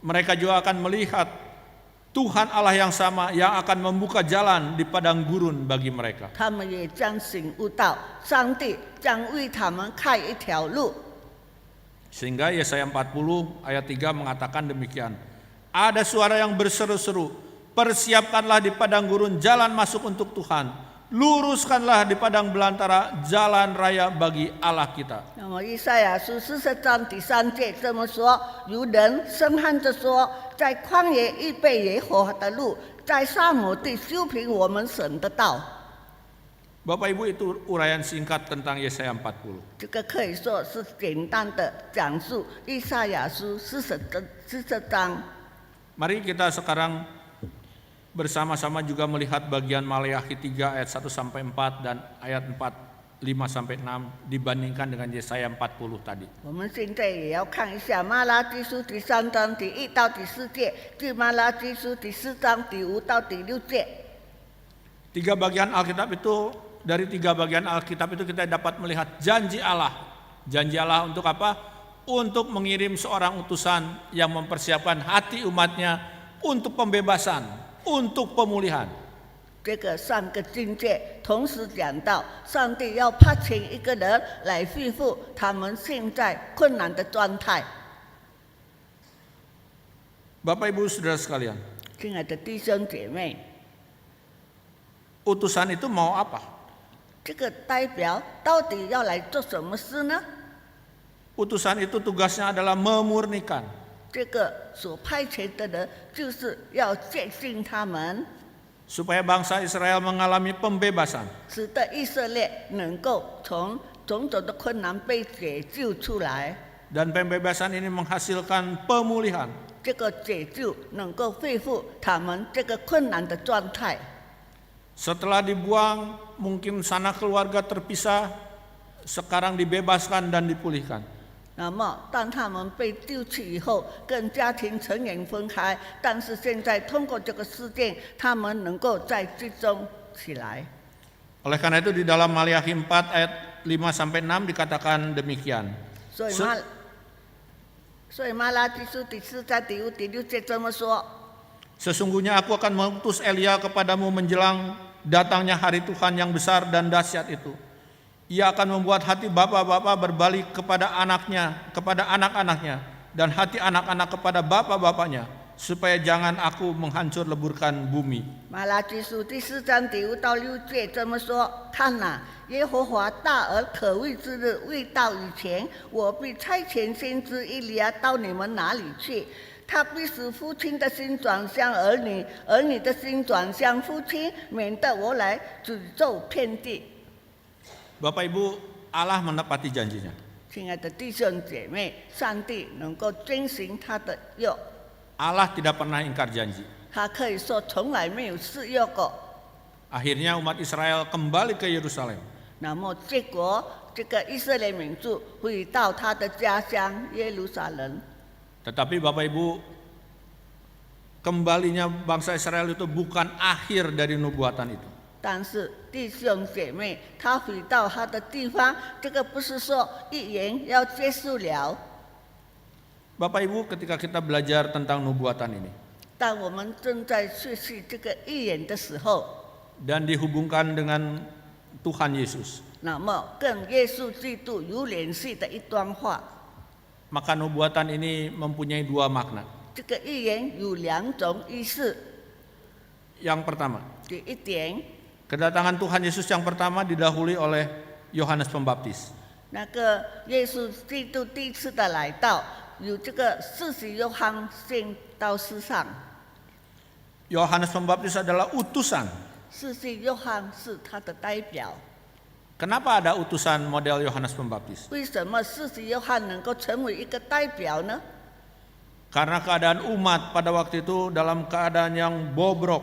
[SPEAKER 5] Mereka juga akan melihat Tuhan Allah yang sama yang akan membuka jalan di padang gurun bagi mereka.
[SPEAKER 6] 他们也将醒悟到，上帝将为他们开一条路。
[SPEAKER 5] Sehingga Yesaya 40 ayat 3 mengatakan demikian. Ada suara yang berseru-seru, persiapkanlah di padang gurun jalan masuk untuk Tuhan. Luruskanlah di padang belantara jalan raya bagi Allah kita.
[SPEAKER 6] 那么以赛亚书40章第3节这么说：有人声喊着说，在旷野预备耶和华的路，在沙漠地修平我们神的道。
[SPEAKER 5] Bapak Ibu, itu uraian singkat tentang Yesaya 40.
[SPEAKER 6] 这个可以说是简单的讲述以赛亚书40章。
[SPEAKER 5] Mari kita sekarang bersama-sama juga melihat bagian Maleakhi 3 ayat 1 sampai 4 dan ayat 4 5 sampai 6 dibandingkan dengan Yesaya 40 tadi.
[SPEAKER 6] 我们现在也要看一下马拉基书第3章第1到第4节，及马拉基书第4章第5到第6节。
[SPEAKER 5] Tiga bagian Alkitab itu, dari tiga bagian Alkitab itu kita dapat melihat janji Allah. Janji Allah untuk apa? Untuk mengirim seorang utusan yang mempersiapkan hati umatnya untuk pembebasan, untuk pemulihan.
[SPEAKER 6] 这个3个境界同时讲到，上帝要派遣一个人来恢复他们现在困难的状态。
[SPEAKER 5] Bapak Ibu Saudara sekalian,
[SPEAKER 6] 亲爱的弟兄姐妹，
[SPEAKER 5] utusan itu mau apa?
[SPEAKER 6] 这个代表到底要来做什么事呢？
[SPEAKER 5] Utusan itu tugasnya adalah memurnikan,
[SPEAKER 6] 这个所派遣的人就是要接近他们，
[SPEAKER 5] supaya bangsa Israel mengalami pembebasan.
[SPEAKER 6] 使得以色列能够从种种的困难被解救出来。
[SPEAKER 5] Dan pembebasan ini menghasilkan pemulihan.
[SPEAKER 6] 这个解救能够恢复他们这个困难的状态。
[SPEAKER 5] Setelah dibuang, mungkin sana keluarga terpisah, sekarang dibebaskan dan dipulihkan.
[SPEAKER 6] 那么，当他们被丢弃以后，跟家庭成员分开，但是现在通过这个事件，他们能够再集中起来。
[SPEAKER 5] Oleh karena itu di dalam Maliakhi 4 ayat 5-6 dikatakan demikian.
[SPEAKER 6] 所以马拉基书第4章第5、第6节这么说：
[SPEAKER 5] Sesungguhnya aku akan mengutus Elia kepadamu menjelang datangnya hari Tuhan yang besar dan dahsyat itu. Ia akan membuat hati bapak-bapak berbalik kepada anaknya, kepada anak-anaknya, dan hati anak-anak kepada bapak-bapaknya, supaya jangan aku menghancur leburkan bumi.
[SPEAKER 6] 马拉基书第4章第5到6节这么说：看哪，耶和华大而可畏之日未到以前，我必差遣先知以利亚到你们那里去。他必使父亲的心转向儿女，儿女的心转向父亲，免得我来诅咒遍地。
[SPEAKER 5] Bapak Ibu, Allah menepati janjinya.
[SPEAKER 6] 亲爱的弟兄姐妹，上帝能够遵行他的约，
[SPEAKER 5] Allah tidak pernah ingkar janji.
[SPEAKER 6] 他可以说从来没有失约过。
[SPEAKER 5] Akhirnya umat Israel kembali ke Yerusalem.
[SPEAKER 6] 那么结果，这个以色列民族回到他的家乡耶路撒冷。
[SPEAKER 5] Tetapi Bapak Ibu, kembalinya bangsa Israel itu bukan akhir dari nubuatan itu.
[SPEAKER 6] 但是弟兄姐妹，他回到他的地方，这个不是说预言要结束了。
[SPEAKER 5] Bapak Ibu, ketika kita belajar tentang nubuatan ini
[SPEAKER 6] 当我们正在学习这个预言的时候，
[SPEAKER 5] dan dihubungkan dengan Tuhan Yesus,
[SPEAKER 6] 那么跟耶稣基督有联系的一段话，
[SPEAKER 5] maka nubuatan ini mempunyai dua makna.
[SPEAKER 6] 这个预言有2种意思。
[SPEAKER 5] Yang pertama,
[SPEAKER 6] 第一点，
[SPEAKER 5] kedatangan Tuhan Yesus yang pertama didahului oleh Yohanes Pembaptis.
[SPEAKER 6] 那个耶稣基督第一次的来到，有这个施洗约翰先到世上。
[SPEAKER 5] Yohanes Pembaptis adalah utusan.
[SPEAKER 6] 施洗约翰是他的代表。
[SPEAKER 5] Kenapa ada utusan model Yohanes Pembaptis?
[SPEAKER 6] 为什么施洗约翰能够成为一个代表呢？
[SPEAKER 5] Karena keadaan umat pada waktu itu dalam keadaan yang bobrok.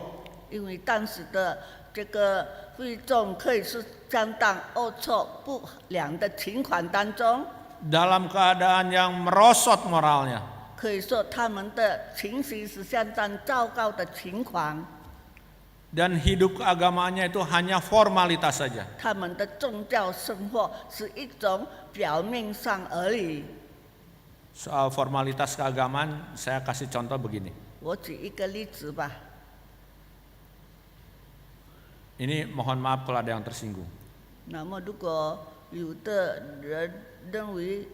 [SPEAKER 6] 因为当时的这个会众可以是相当龌龊不良的情况当中，
[SPEAKER 5] Dalam keadaan yang merosot moralnya.
[SPEAKER 6] 可以说他们的情绪是相当糟糕的情况。
[SPEAKER 5] Dan hidup keagamaannya itu hanya formalitas saja.
[SPEAKER 6] 他们的宗教生活是一种表面上而已。
[SPEAKER 5] Soal formalitas keagamaan, saya kasih contoh begini.
[SPEAKER 6] 我举一个例子吧，
[SPEAKER 5] Ini mohon maaf kalau ada yang tersinggung.
[SPEAKER 6] 那么如果有的人认为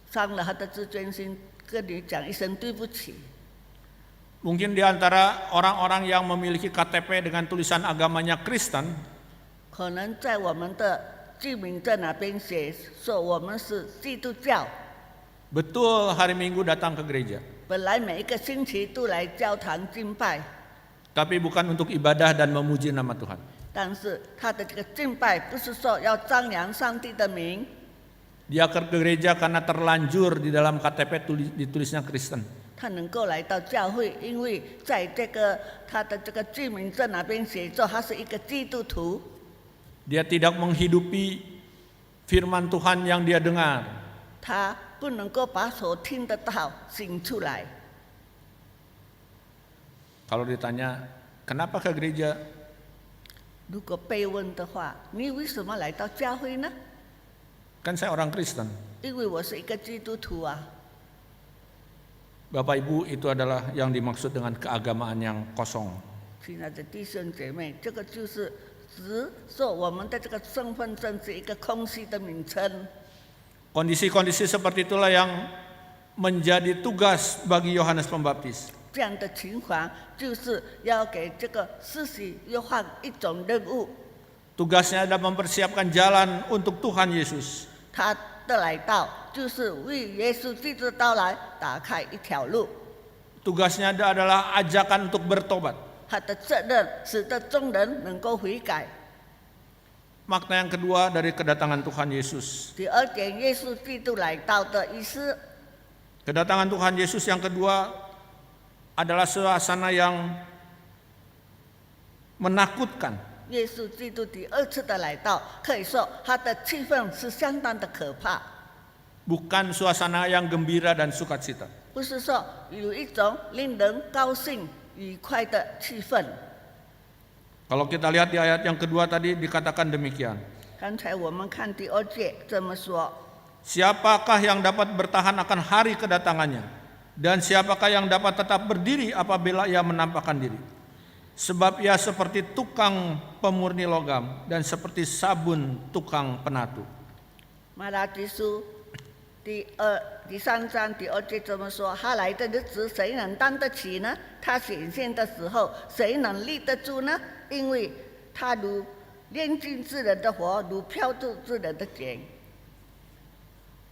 [SPEAKER 6] 伤了他的自尊心，跟你讲一声对不起。
[SPEAKER 5] Mungkin di antara orang-orang yang memiliki KTP dengan tulisan agamanya Kristen,
[SPEAKER 6] 可能在我们的居民证那边写说我们是基督教，
[SPEAKER 5] betul hari Minggu datang ke gereja.
[SPEAKER 6] 本来每一个星期都来教堂敬拜，
[SPEAKER 5] Tapi bukan untuk ibadah dan memuji nama Tuhan.
[SPEAKER 6] 但是他的这个敬拜不是说要张扬上帝的名，
[SPEAKER 5] Dia ke gereja karena terlanjur di dalam KTP ditulisnya Kristen.
[SPEAKER 6] 他能够来到教会，因为在这个他的这个居民证那边写着他是一个基督徒。
[SPEAKER 5] Dia tidak menghidupi firman Tuhan yang dia dengar.
[SPEAKER 6] 他不能够把所听得到行出来。
[SPEAKER 5] Kalau ditanya, kenapa ke gereja?
[SPEAKER 6] 如果被问的话，你为什么来到教会呢？
[SPEAKER 5] Kan saya orang Kristen.
[SPEAKER 6] 因为我是一个基督徒啊。
[SPEAKER 5] Bapak Ibu, itu adalah yang dimaksud dengan keagamaan yang kosong.
[SPEAKER 6] 亲爱的弟兄姐妹，这个就是只说我们的这个身份证是一个空虚的名称。
[SPEAKER 5] Kondisi-kondisi seperti itulah yang menjadi tugas bagi Yohanes Pembaptis.
[SPEAKER 6] 这样的情况就是要给这个施洗约翰一种任务，
[SPEAKER 5] Tugasnya adalah mempersiapkan jalan untuk Tuhan Yesus.
[SPEAKER 6] 他的来到就是为耶稣基督的到来打开一条路。
[SPEAKER 5] Tugasnya adalah ajakan untuk bertobat.
[SPEAKER 6] 他的责任使得众人能够悔改。
[SPEAKER 5] Makna yang kedua dari kedatangan Tuhan Yesus.
[SPEAKER 6] 第二点，耶稣基督来到的意思，
[SPEAKER 5] Kedatangan Tuhan Yesus yang kedua adalah suasana yang menakutkan.
[SPEAKER 6] 耶稣基督第二次的来到，可以说他的气氛是相当的可怕，
[SPEAKER 5] Bukan suasana yang gembira dan sukacita.
[SPEAKER 6] 不是说有一种令人高兴愉快的气氛。
[SPEAKER 5] Kalau kita lihat di ayat yang kedua tadi dikatakan demikian.
[SPEAKER 6] 刚才我们看第二节这么说：
[SPEAKER 5] Siapakah yang dapat bertahan akan hari kedatangannya? Dan siapakah yang dapat tetap berdiri apabila ia menampakkan diri? Sebab ia seperti tukang pemurni logam dan seperti sabun tukang penatu.
[SPEAKER 6] 马拉基书第三章第二节这么说：他来的日子谁能担得起呢？他显现的时候谁能立得住呢？因为他如炼金之人的火，如漂度之人的碱。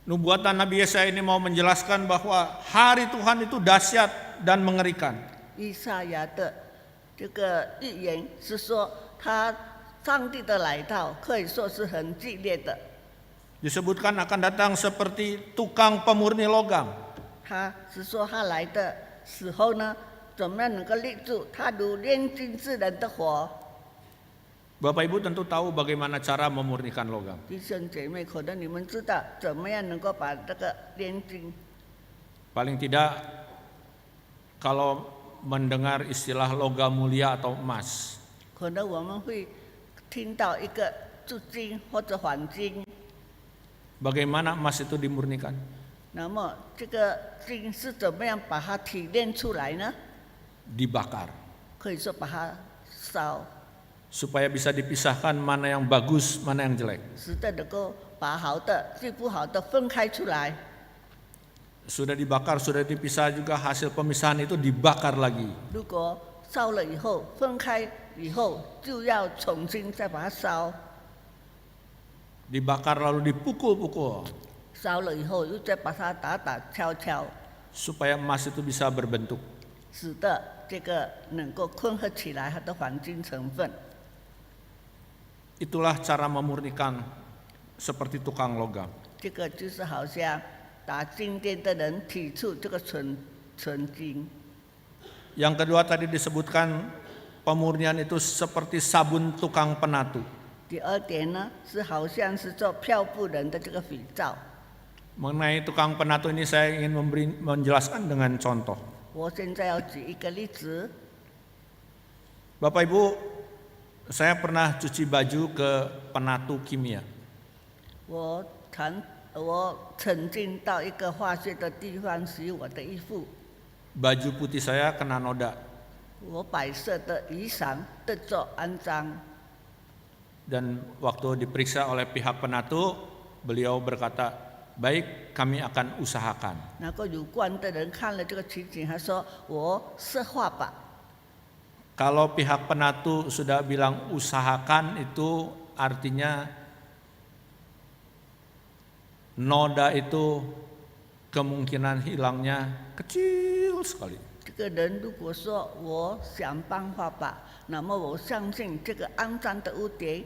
[SPEAKER 5] Nubuatan Nabi Yesaya ini mau menjelaskan bahwa hari Tuhan itu dahsyat dan mengerikan.
[SPEAKER 6] 以赛亚的这个预言是说，上帝的来到可以说是很激烈的。
[SPEAKER 5] Disebutkan akan datang seperti tukang pemurni logam.
[SPEAKER 6] 他是说他来的时候呢，怎么样能够立住？他如炼金之人的火。
[SPEAKER 5] Bapak Ibu tentu tahu bagaimana cara memurnikan logam.
[SPEAKER 6] 弟兄姐妹，可能你们知道怎么样能够把这个炼金。
[SPEAKER 5] Paling tidak kalau mendengar istilah logam mulia atau emas,
[SPEAKER 6] 可能我们会听到一个镀金或者黄金。
[SPEAKER 5] bagaimana emas itu dimurnikan?
[SPEAKER 6] 那么这个金是怎么样把它提炼出来呢？
[SPEAKER 5] Dibakar.
[SPEAKER 6] 可以说把它烧，
[SPEAKER 5] Supaya bisa dipisahkan mana yang bagus, mana yang jelek.
[SPEAKER 6] 使得能够把好的最不好的分开出来。
[SPEAKER 5] Sudah dibakar, sudah dipisah juga hasil pemisahan itu dibakar lagi.
[SPEAKER 6] 如果烧了以后分开以后，就要重新再把它烧，
[SPEAKER 5] Dibakar lalu dipukul-pukul
[SPEAKER 6] 烧了以后又再把它打打敲敲，
[SPEAKER 5] supaya emas itu bisa berbentuk.
[SPEAKER 6] 使得这个能够混合起来它的黄金成分。
[SPEAKER 5] Itulah cara memurnikan seperti tukang logam.
[SPEAKER 6] 这个就是好像打金店的人提出这个纯金。
[SPEAKER 5] Yang kedua tadi disebutkan pemurnian itu seperti sabun tukang penatu.
[SPEAKER 6] 第二点呢，是好像是做漂布人的这个肥皂。
[SPEAKER 5] Mengenai tukang penatu ini saya ingin menjelaskan dengan contoh.
[SPEAKER 6] 我现在要举一个例子，
[SPEAKER 5] Bapak Ibu, saya pernah cuci baju ke penatu kimia.
[SPEAKER 6] 我曾经到一个化学的地方洗我的衣服，
[SPEAKER 5] Baju putih saya kena noda
[SPEAKER 6] 我白色的衣裳得着肮脏。
[SPEAKER 5] dan waktu diperiksa oleh pihak penatu, beliau berkata, "Baik, kami akan usahakan."
[SPEAKER 6] 然后有关的人看了这个情景，他说：“我色化吧。”
[SPEAKER 5] Kalau pihak penatu sudah bilang usahakan, itu artinya noda itu kemungkinan hilangnya kecil sekali.
[SPEAKER 6] 这个人如果说我想办法吧，那么我相信这个肮脏的污点，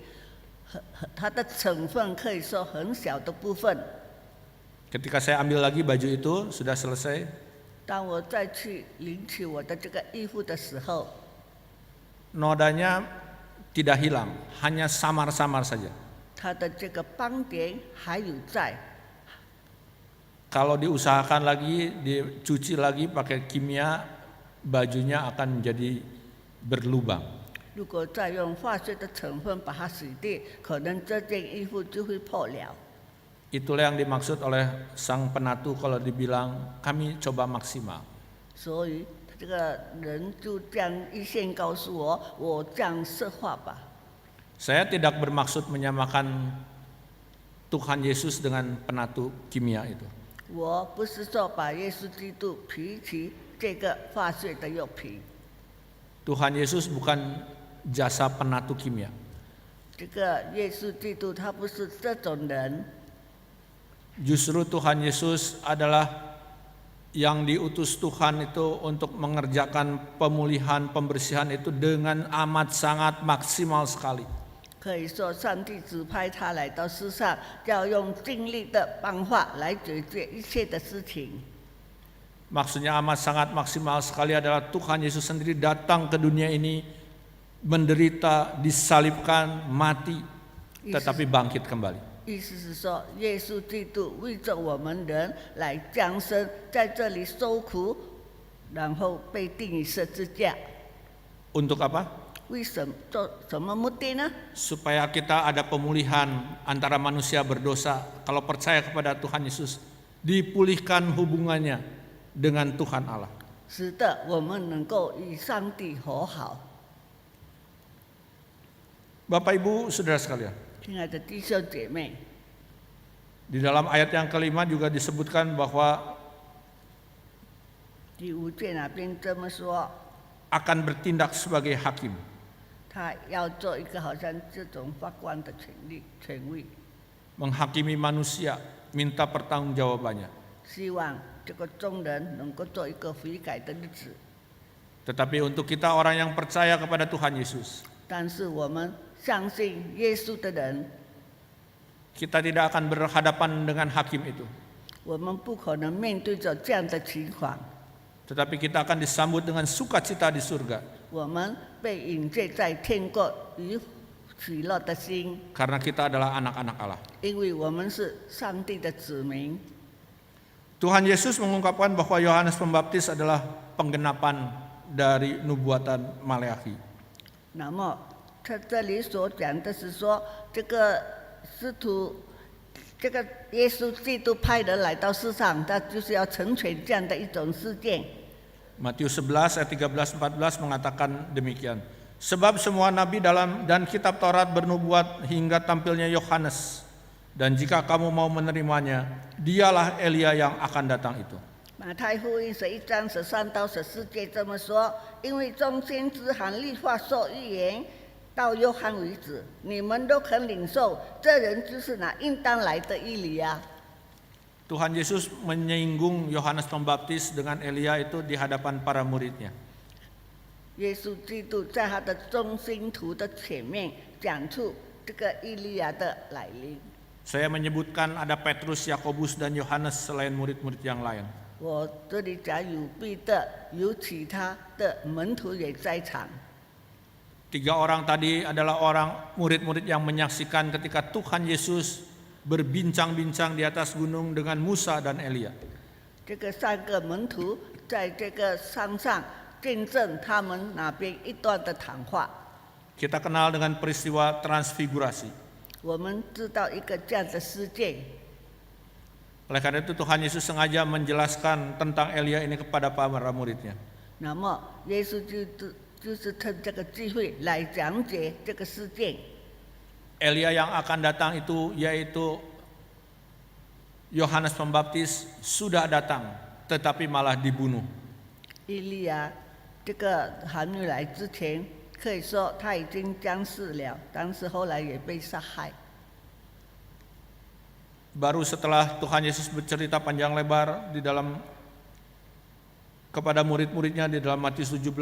[SPEAKER 6] 它的成分可以说很小的部分。
[SPEAKER 5] Ketika saya ambil lagi baju itu, sudah selesai,
[SPEAKER 6] 当我再去领取我的这个衣服的时候，
[SPEAKER 5] nodanya tidak hilang, hanya samar-samar saja.
[SPEAKER 6] 它的这个斑点还有在。
[SPEAKER 5] Kalau diusahakan lagi, dicuci lagi pakai kimia, bajunya akan menjadi berlubang.
[SPEAKER 6] 如果再用化学的成分把它洗掉，可能这件衣服就会破了。
[SPEAKER 5] Itulah yang dimaksud oleh sang penatu kalau dibilang kami coba maksimal.
[SPEAKER 6] 所以这个人就这样一线告诉我，我这样色化吧。
[SPEAKER 5] Saya tidak bermaksud menyamakan Tuhan Yesus dengan penatu kimia itu.
[SPEAKER 6] 我不是说把耶稣基督比起这个化学的药品，
[SPEAKER 5] Tuhan Yesus bukan jasa penatu kimia.
[SPEAKER 6] 这个耶稣基督他不是这种人，
[SPEAKER 5] Justru Tuhan Yesus adalah yang diutus Tuhan itu untuk mengerjakan pemulihan, pembersihan itu dengan amat sangat maksimal sekali.
[SPEAKER 6] 可以说上帝指派他来到世上，要用尽力的办法来解决一切的事情。
[SPEAKER 5] Maksudnya amat sangat maksimal sekali adalah Tuhan Yesus sendiri datang ke dunia ini, menderita, disalibkan, mati, tetapi bangkit kembali.
[SPEAKER 6] 意思是说，耶稣基督为着我们人来降生，在这里受苦，然后被钉于十字架。
[SPEAKER 5] Untuk apa?
[SPEAKER 6] 为什么目的呢？
[SPEAKER 5] Supaya kita ada pemulihan antara manusia berdosa. Kalau percaya kepada Tuhan Yesus, dipulihkan hubungannya dengan Tuhan Allah.
[SPEAKER 6] 使得我们能够与上帝和好。
[SPEAKER 5] Bapak Ibu Saudara sekalian,
[SPEAKER 6] 亲爱的弟兄姐妹，
[SPEAKER 5] di dalam ayat yang kelima juga disebutkan bahwa
[SPEAKER 6] 第五节那边这么说，
[SPEAKER 5] akan bertindak sebagai hakim.
[SPEAKER 6] 他要做一个好像这种法官的权位，
[SPEAKER 5] Menghakimi manusia, minta pertanggungjawabannya.
[SPEAKER 6] 希望这个众人能够做一个悔改的日子。
[SPEAKER 5] Tetapi untuk kita orang yang percaya kepada Tuhan Yesus,
[SPEAKER 6] 但是我们相信耶稣的人，
[SPEAKER 5] kita tidak akan berhadapan dengan hakim itu.
[SPEAKER 6] 我们不可能面对着这样的情况。
[SPEAKER 5] Tetapi kita akan disambut dengan sukacita di surga.
[SPEAKER 6] 我们被引荐在天国与喜乐的心，
[SPEAKER 5] Karena kita adalah anak-anak Allah.
[SPEAKER 6] 因为我们是上帝的子民。
[SPEAKER 5] Tuhan Yesus mengungkapkan bahwa Yohanes Pembaptis adalah penggenapan dari nubuatan Maleakhi.
[SPEAKER 6] 那么他这里所讲的是说，这个使徒，这个耶稣基督派人来到世上，他就是要成全这样的一种事件。
[SPEAKER 5] Matius 11 ayat 13-14 mengatakan demikian. Sebab semua nabi dan kitab Taurat bernubuat hingga tampilnya Yohanes. Dan jika kamu mau menerimanya, dialah Elia yang akan datang itu.
[SPEAKER 6] 马太福音11章13到14节这么说：因为众先知和律法说预言到约翰为止，你们都肯领受，这人就是那应当来的以利亚。
[SPEAKER 5] Tuhan Yesus menyinggung Yohanes Pembaptis dengan Elia itu di hadapan para muridnya.
[SPEAKER 6] 耶稣基督在他的众信徒的前面讲出这个以利亚的来临。
[SPEAKER 5] Saya menyebutkan ada Petrus, Yakobus, dan Yohanes selain murid-murid yang lain.
[SPEAKER 6] 我这里讲有彼得，有其他的门徒也在场。
[SPEAKER 5] Tiga orang tadi adalah orang murid-murid yang menyaksikan ketika Tuhan Yesus berbincang-bincang di atas gunung dengan Musa dan Elia.
[SPEAKER 6] 这个三个门徒在这个山上见证他们那边一段的谈话。
[SPEAKER 5] Kita kenal dengan peristiwa transfigurasi.
[SPEAKER 6] 我们知道一个这样的事件，
[SPEAKER 5] Oleh karena itu Tuhan Yesus sengaja menjelaskan tentang Elia ini kepada para muridnya.
[SPEAKER 6] 那么耶稣就是趁这个机会来讲解这个事件。
[SPEAKER 5] Elia yang akan datang itu yaitu Yohanes Pembaptis sudah datang tetapi malah dibunuh.
[SPEAKER 6] 以利亚这个还没有来之前，可以说他已经将死了，但是后来也被杀害。
[SPEAKER 5] Baru setelah Tuhan Yesus bercerita panjang lebar di dalam kepada murid-muridnya di dalam Matius 17,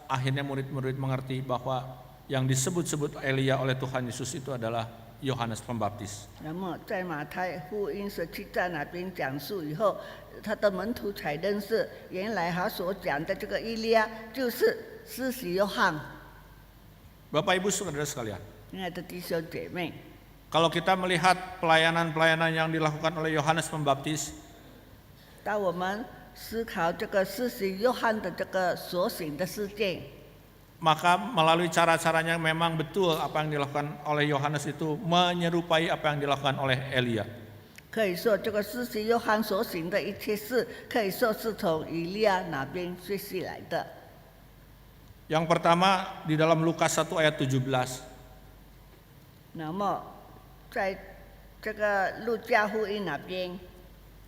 [SPEAKER 5] akhirnya murid-murid mengerti bahwa yang disebut-sebut Elia oleh Tuhan Yesus itu adalah Yohanes Pembaptis.
[SPEAKER 6] 那么在马太福音17章那边讲述以后，他的门徒才认识，原来他所讲的这个以利亚就是施洗约翰。
[SPEAKER 5] Bapak Ibu Saudara sekalian,
[SPEAKER 6] 亲爱的弟兄姐妹，
[SPEAKER 5] kalau kita melihat pelayanan-pelayanan yang dilakukan oleh Yohanes Pembaptis,
[SPEAKER 6] 当我们思考这个施洗约翰的这个所行的事件，
[SPEAKER 5] maka melalui cara-caranya memang betul apa yang dilakukan oleh Yohanes itu menyerupai apa yang dilakukan oleh Elia.
[SPEAKER 6] 可以说这个施洗约翰所行的一切事，可以说是从以利亚那边学习来的。
[SPEAKER 5] Yang pertama di dalam Lukas 1 ayat 17.
[SPEAKER 6] 那么在这个路加福音那边，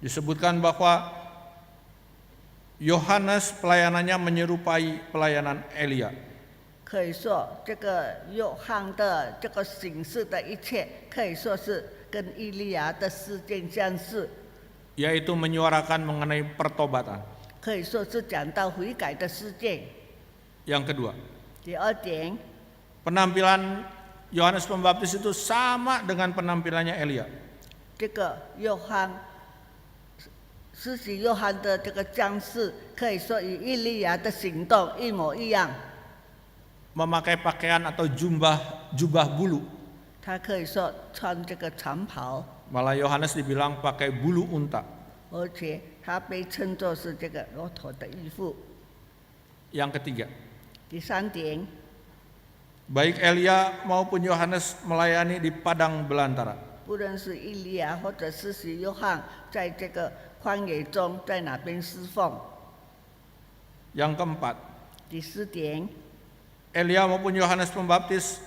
[SPEAKER 5] Disebutkan bahwa Yohanes pelayanannya menyerupai pelayanan Elia.
[SPEAKER 6] 可以说这个约翰的这个形式的一切，可以说是跟以利亚的事件相似，
[SPEAKER 5] yaitu menyuarakan mengenai pertobatan.
[SPEAKER 6] 可以说是讲到悔改的事件。
[SPEAKER 5] Yang kedua,
[SPEAKER 6] 第二点，
[SPEAKER 5] penampilan Yohanes Pembaptis itu sama dengan penampilannya Elia.
[SPEAKER 6] 这个施洗约翰的这个样式，可以说与以利亚的行动一模一样。
[SPEAKER 5] Memakai pakaian atau jubah bulu.
[SPEAKER 6] 他可以说穿这个长袍，
[SPEAKER 5] Malah Yohanes dibilang pakai bulu unta.
[SPEAKER 6] 而且他被称作是这个骆驼的衣服。
[SPEAKER 5] Yang ketiga,
[SPEAKER 6] 第三点，
[SPEAKER 5] baik Elia maupun Yohanes melayani di padang belantara.
[SPEAKER 6] 不论是以利亚或者施洗约翰，在这个旷野中，在哪边侍奉。
[SPEAKER 5] Yang keempat,
[SPEAKER 6] 第四点，
[SPEAKER 5] Elia maupun Yohanes Pembaptis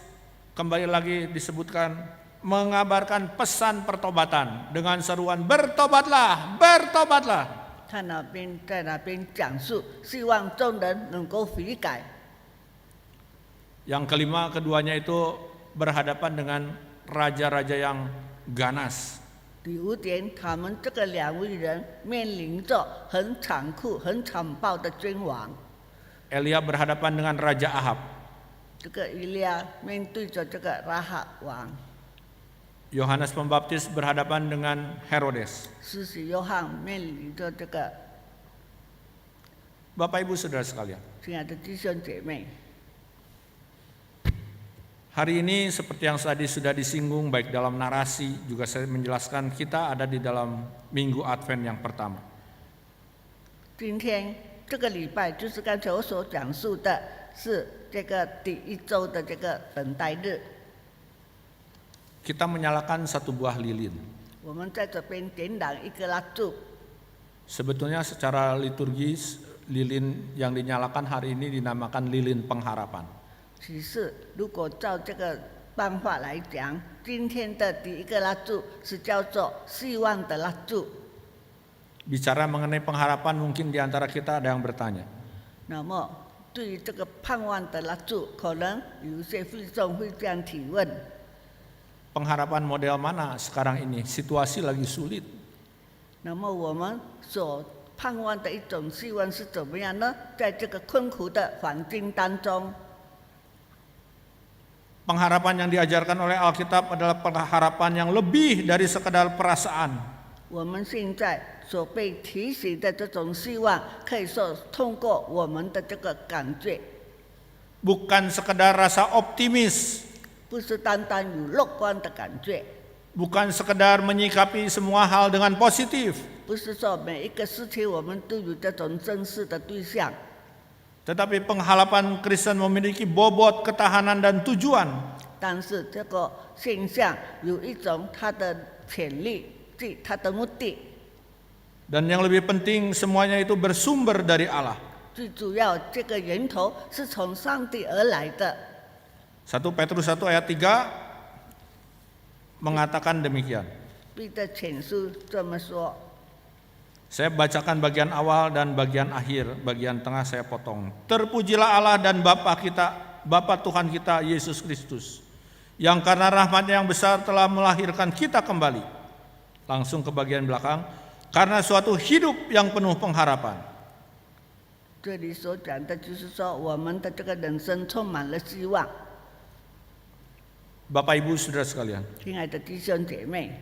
[SPEAKER 5] kembali lagi disebutkan mengabarkan pesan pertobatan dengan seruan bertobatlah, bertobatlah.
[SPEAKER 6] 他在那边讲述，希望众人能够悔改。
[SPEAKER 5] Yang kelima, keduanya itu berhadapan dengan raja-raja yang ganas.
[SPEAKER 6] 第五点，他们这个两位人面临着很残酷、很残暴的君王。
[SPEAKER 5] Elia berhadapan dengan Raja Ahab.
[SPEAKER 6] 这个以利亚面对着这个拉哈王，
[SPEAKER 5] Yohanes Pembaptis berhadapan dengan Herodes.
[SPEAKER 6] 施洗约翰面临着这个。
[SPEAKER 5] Bapak Ibu Saudara sekalian,
[SPEAKER 6] 亲爱的弟兄姐妹，
[SPEAKER 5] hari ini seperti yang tadi sudah disinggung baik dalam narasi juga saya menjelaskan, kita ada di dalam Minggu Advent yang pertama.
[SPEAKER 6] 今天这个礼拜就是刚才我所讲述的，是这个第一周的这个等待日。
[SPEAKER 5] Kita menyalakan satu buah lilin.
[SPEAKER 6] 我们在这边点燃一个蜡烛。
[SPEAKER 5] Sebetulnya secara liturgis lilin yang dinyalakan hari ini dinamakan lilin pengharapan.
[SPEAKER 6] 其实，如果照这个办法来讲，今天的第一个蜡烛是叫做希望的蜡烛。
[SPEAKER 5] Bicara mengenai pengharapan, mungkin di antara kita ada yang bertanya,
[SPEAKER 6] 那么，对于这个盼望的蜡烛，可能有一些会众会这样提问：
[SPEAKER 5] pengharapan model mana sekarang ini? Situasi lagi sulit.
[SPEAKER 6] 那么我们所盼望的一种希望是怎么样呢？在这个困苦的环境当中，
[SPEAKER 5] Pengharapan yang diajarkan oleh Alkitab adalah pengharapan yang lebih dari sekedar perasaan.
[SPEAKER 6] 我们现在所被提醒的这种希望，可以说通过我们的这个感觉，
[SPEAKER 5] Bukan sekedar rasa optimis,
[SPEAKER 6] 不是单单有乐观的感觉，
[SPEAKER 5] bukan sekedar menyikapi semua hal dengan positif,
[SPEAKER 6] 不是说每一个事情我们都有这种正视的对象，
[SPEAKER 5] tetapi pengharapan Kristen memiliki bobot, ketahanan dan tujuan.
[SPEAKER 6] 但是这个现象有一种它的潜力，即它的目的。
[SPEAKER 5] Dan yang lebih penting, semuanya itu bersumber dari Allah.
[SPEAKER 6] 最主要，这个源头是从上帝而来的。
[SPEAKER 5] 1 Petrus 1 ayat 3 mengatakan demikian.
[SPEAKER 6] 彼得前书这么说。
[SPEAKER 5] Saya bacakan bagian awal dan bagian akhir, bagian tengah saya potong. Terpujilah Allah dan Bapa Tuhan kita Yesus Kristus, yang karena rahmat-Nya yang besar telah melahirkan kita kembali. Langsung ke bagian belakang, karena suatu hidup yang penuh pengharapan.
[SPEAKER 6] 这里所讲的就是说，我们的这个人生充满了希望。
[SPEAKER 5] Bapak Ibu Saudara sekalian,
[SPEAKER 6] 亲爱的弟兄姐妹，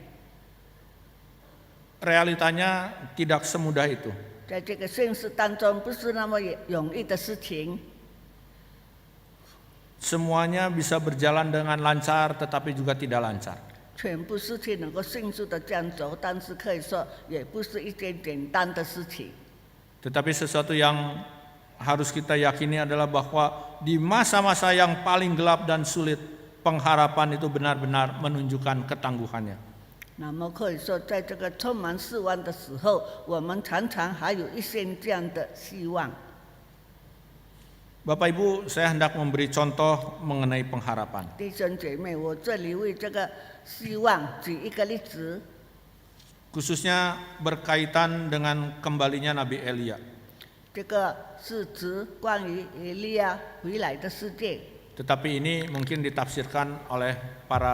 [SPEAKER 5] realitanya tidak semudah itu.
[SPEAKER 6] 在这个现实当中，不是那么容易的事情。
[SPEAKER 5] Semuanya bisa berjalan dengan lancar, tetapi juga tidak lancar.
[SPEAKER 6] 全部事情能够迅速的这样走，但是可以说也不是一件简单的事情。
[SPEAKER 5] Tetapi sesuatu yang harus kita yakini adalah bahwa di masa-masa yang paling gelap dan sulit, pengharapan itu benar-benar menunjukkan ketangguhannya.
[SPEAKER 6] 那么可以说，在这个充满失望的时候，我们常常还有一线这样的希望。
[SPEAKER 5] Bapak Ibu, saya hendak memberi contoh mengenai pengharapan.
[SPEAKER 6] 弟兄姐妹，我这里为这个希望举一个例子，
[SPEAKER 5] Khususnya berkaitan dengan kembalinya Nabi Elia.
[SPEAKER 6] 这个是指关于以利亚回来的事件。
[SPEAKER 5] Tetapi ini mungkin ditafsirkan oleh para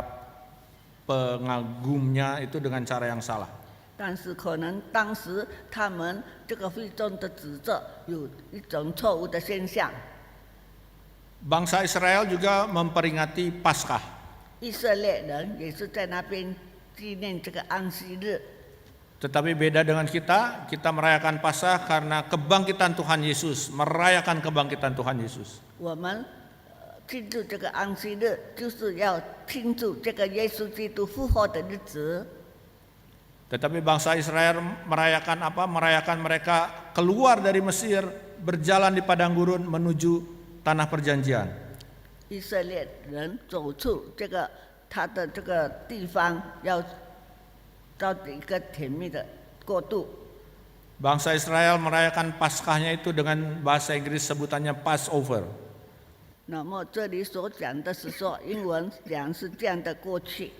[SPEAKER 5] pengagumnya itu dengan cara yang salah.
[SPEAKER 6] 但是可能当时他们这个会众的指责有一种错误的现象。
[SPEAKER 5] Bangsa Israel juga memperingati Paskah.
[SPEAKER 6] 以色列人也是在那边纪念这个安息日。
[SPEAKER 5] Tetapi beda dengan kita merayakan Paskah karena kebangkitan Tuhan Yesus, merayakan kebangkitan Tuhan Yesus.
[SPEAKER 6] 我们庆祝这个安息日，就是要庆祝这个耶稣基督复活的日子。
[SPEAKER 5] Tetapi bangsa Israel merayakan apa? Merayakan mereka keluar dari Mesir, berjalan di padang gurun menuju tanah perjanjian.
[SPEAKER 6] 以色列人走出这个他的这个地方，要到一个甜蜜的国度。
[SPEAKER 5] Bangsa Israel merayakan Paskahnya itu dengan bahasa Inggris sebutannya Passover.
[SPEAKER 6] 那么这里所讲的是说，英文讲是这样的过去。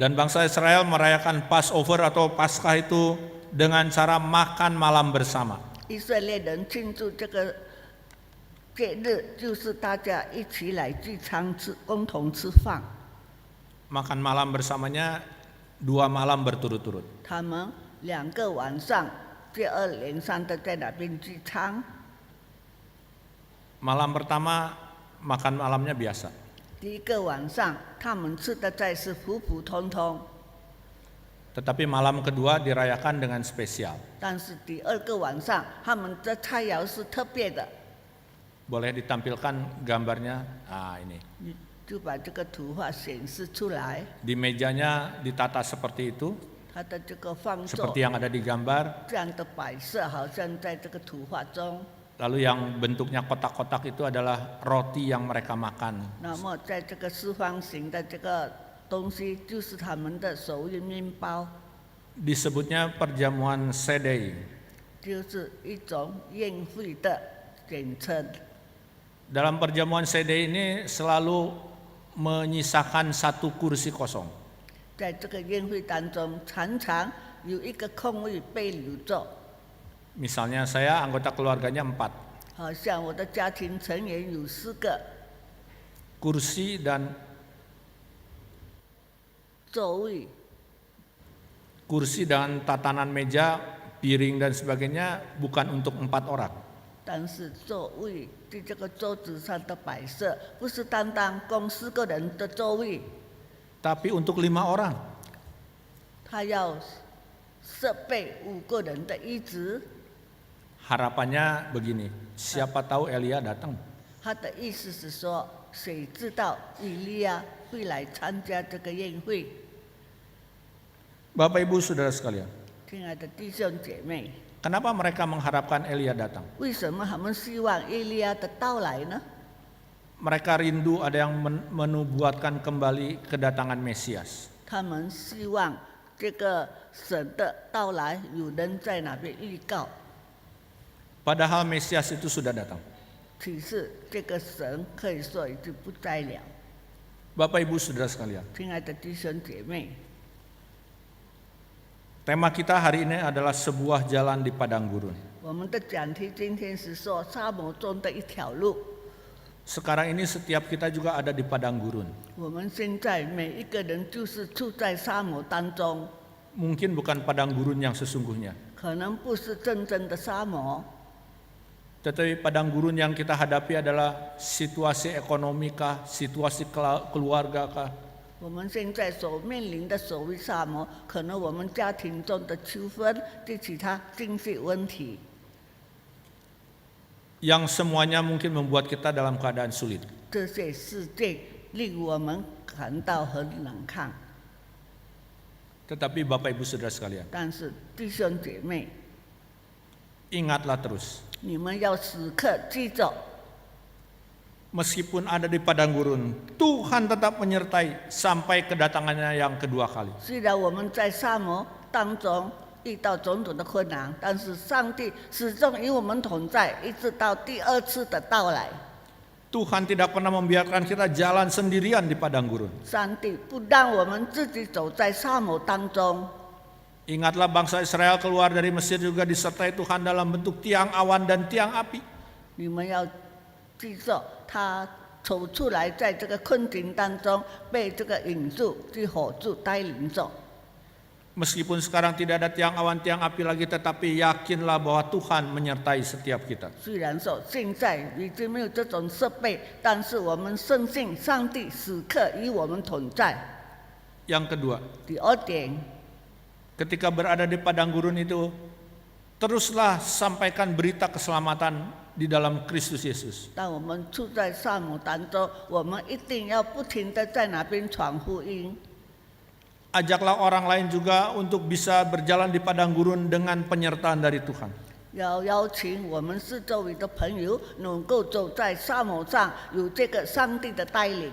[SPEAKER 5] Dan bangsa Israel merayakan Passover atau Paskah itu dengan cara makan malam bersama.
[SPEAKER 6] 以色列人庆祝这个节日，就是大家一起来聚餐吃，共同吃饭。
[SPEAKER 5] Makan malam bersamanya 2 malam berturut-turut.
[SPEAKER 6] 他们2个晚上接二连三的在那边聚餐。
[SPEAKER 5] Malam pertama makan malamnya biasa.
[SPEAKER 6] 第一个晚上，他们吃的菜是普普通通，
[SPEAKER 5] Tetapi malam kedua dirayakan dengan spesial.
[SPEAKER 6] 但是第二个晚上，他们的菜肴是特别的。
[SPEAKER 5] Boleh ditampilkan gambarnya? Ah, ini.
[SPEAKER 6] 就把这个图画显示出来，
[SPEAKER 5] Di mejanya ditata seperti itu,
[SPEAKER 6] 它的这个放座
[SPEAKER 5] seperti yang ada di gambar.
[SPEAKER 6] 这样的摆设，好像在这个图画中。
[SPEAKER 5] Lalu yang bentuknya kotak-kotak itu adalah roti yang mereka makan.
[SPEAKER 6] 那么在这个四方形的这个东西，就是他们的手印面包，
[SPEAKER 5] Disebutnya perjamuan Sedei.
[SPEAKER 6] 就是一种宴会的简称。
[SPEAKER 5] Dalam perjamuan Sedei ini selalu menyisakan 1 kursi kosong.
[SPEAKER 6] 在这个宴会当中，常常有一个空位被留着。
[SPEAKER 5] Misalnya saya anggota keluarganya 4.
[SPEAKER 6] 好像我的家庭成员有4个
[SPEAKER 5] Kursi dan
[SPEAKER 6] 座位，
[SPEAKER 5] kursi dan tatanan meja, piring dan sebagainya bukan untuk 4 orang.
[SPEAKER 6] 但是座位对这个桌子上的摆设，不是单单供4个人的座位，
[SPEAKER 5] Tapi untuk 5 orang.
[SPEAKER 6] 他要设备5个人的椅子。
[SPEAKER 5] Harapannya begini, siapa tahu Elia datang.
[SPEAKER 6] 他的意思是说，谁知道以利亚会来参加这个宴会？
[SPEAKER 5] Bapak Ibu Saudara sekalian,
[SPEAKER 6] 亲爱的弟兄姐妹，
[SPEAKER 5] kenapa mereka mengharapkan Elia datang?
[SPEAKER 6] 为什么他们希望以利亚的到来呢？
[SPEAKER 5] Mereka rindu ada yang menubuatkan kembali kedatangan Mesias.
[SPEAKER 6] 他们希望这个神的到来有人在那边预告。
[SPEAKER 5] Padahal Mesias itu sudah datang.
[SPEAKER 6] 其实这个神可以说已经不在了。
[SPEAKER 5] Bapak Ibu Saudara sekalian,
[SPEAKER 6] 亲爱的弟兄姐妹，
[SPEAKER 5] tema kita hari ini adalah sebuah jalan di padang gurun.
[SPEAKER 6] 我们的讲题今天是说沙漠中的一条路。
[SPEAKER 5] Sekarang ini setiap kita juga ada di padang gurun.
[SPEAKER 6] 我们现在每一个人就是住在沙漠当中，
[SPEAKER 5] Mungkin bukan padang gurun yang sesungguhnya,
[SPEAKER 6] 可能不是真正的沙漠。
[SPEAKER 5] tetapi padang gurun yang kita hadapi adalah situasi ekonomi kah, situasi keluarga kah,
[SPEAKER 6] 我们现在所面临的所谓沙漠，可能我们家庭中的纠纷，对其他经济问题，
[SPEAKER 5] yang semuanya mungkin membuat kita dalam keadaan sulit.
[SPEAKER 6] 这些事件令我们感到很难看。
[SPEAKER 5] Tetapi Bapak Ibu Saudara sekalian,
[SPEAKER 6] 但是弟兄姐妹，
[SPEAKER 5] ingatlah terus,
[SPEAKER 6] 你们要时刻记着，
[SPEAKER 5] meskipun ada di padang gurun, Tuhan tetap menyertai sampai kedatangannya yang kedua kali.
[SPEAKER 6] 虽然我们在沙漠当中遇到种种的困难，但是上帝始终与我们同在，一直到第2次的到来。
[SPEAKER 5] Tuhan tidak pernah membiarkan kita jalan sendirian di padang gurun.
[SPEAKER 6] 上帝不让我们自己走在沙漠当中，
[SPEAKER 5] Ingatlah bangsa Israel keluar dari Mesir juga disertai Tuhan dalam bentuk tiang awan dan tiang api.
[SPEAKER 6] 你们要记住，他走出来，在这个困境当中被这个引住，去火柱带领着。
[SPEAKER 5] Meskipun sekarang tidak ada tiang awan, tiang api lagi, tetapi yakinlah bahwa Tuhan menyertai setiap kita.
[SPEAKER 6] 虽然说现在已经没有这种设备，但是我们深信上帝时刻与我们同在。
[SPEAKER 5] Yang kedua,
[SPEAKER 6] 第二点，
[SPEAKER 5] ketika berada di padang gurun itu, teruslah sampaikan berita keselamatan di dalam Kristus Yesus.
[SPEAKER 6] 当我们处在沙漠当中，我们一定要不停地在那边传福音。
[SPEAKER 5] Ajaklah orang lain juga untuk bisa berjalan di padang gurun dengan penyertaan dari Tuhan.
[SPEAKER 6] 要邀请我们四周围的朋友能够走在沙漠上，有这个上帝的带领。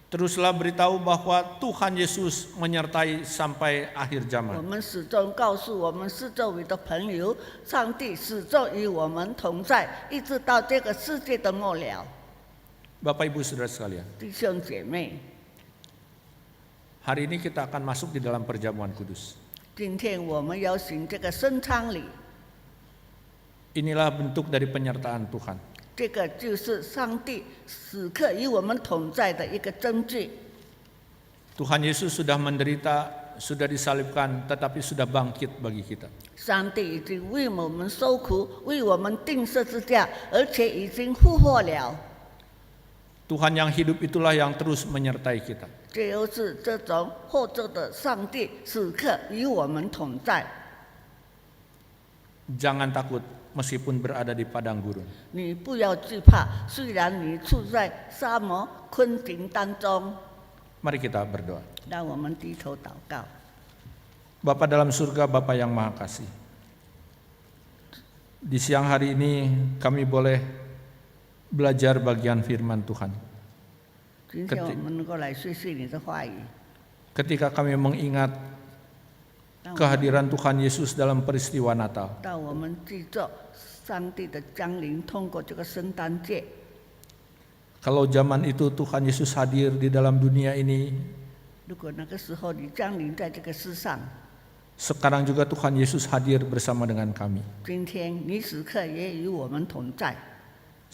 [SPEAKER 5] Teruslah beritahu bahwa Tuhan Yesus menyertai sampai akhir
[SPEAKER 6] 我
[SPEAKER 5] zaman.
[SPEAKER 6] 们始终告诉我们四周围的朋友，上帝始终与我们同在，一直到这个世界的末了。
[SPEAKER 5] Bapak Ibu Saudara sekalian,
[SPEAKER 6] 弟兄姐妹，
[SPEAKER 5] hari ini kita akan masuk di dalam perjamuan kudus.
[SPEAKER 6] 今天我们要行这个圣餐礼，
[SPEAKER 5] Inilah bentuk dari penyertaan Tuhan.
[SPEAKER 6] 这个就是上帝时刻与我们同在的一个证据。
[SPEAKER 5] Tuhan Yesus sudah menderita, sudah disalibkan, tetapi sudah bangkit bagi kita.
[SPEAKER 6] 上帝已经为我们受苦，为我们钉十字架，而且已经复活了。
[SPEAKER 5] Tuhan yang hidup itulah yang terus menyertai kita.
[SPEAKER 6] 这就是这种活着的上帝时刻与我们同在。
[SPEAKER 5] Jangan takut meskipun berada di padang gurun.
[SPEAKER 6] 你不要惧怕，虽然你处在沙漠困境当中，
[SPEAKER 5] Mari kita berdoa.
[SPEAKER 6] 让我们低头祷告。
[SPEAKER 5] Bapa dalam surga, Bapa yang maha kasih. Di siang hari ini kami boleh belajar bagian firman Tuhan.
[SPEAKER 6] 今天我们能够来学习你的话语，
[SPEAKER 5] Ketika kami mengingat
[SPEAKER 6] 让我们
[SPEAKER 5] kehadiran Tuhan Yesus dalam peristiwa Natal.
[SPEAKER 6] 让我们记着上帝的降临，通过这个圣诞节。
[SPEAKER 5] Kalau zaman itu Tuhan Yesus hadir di dalam dunia ini,
[SPEAKER 6] 如果那个时候你降临在这个世上，
[SPEAKER 5] sekarang juga Tuhan Yesus hadir bersama dengan kami.
[SPEAKER 6] 今天你时刻也与我们同在，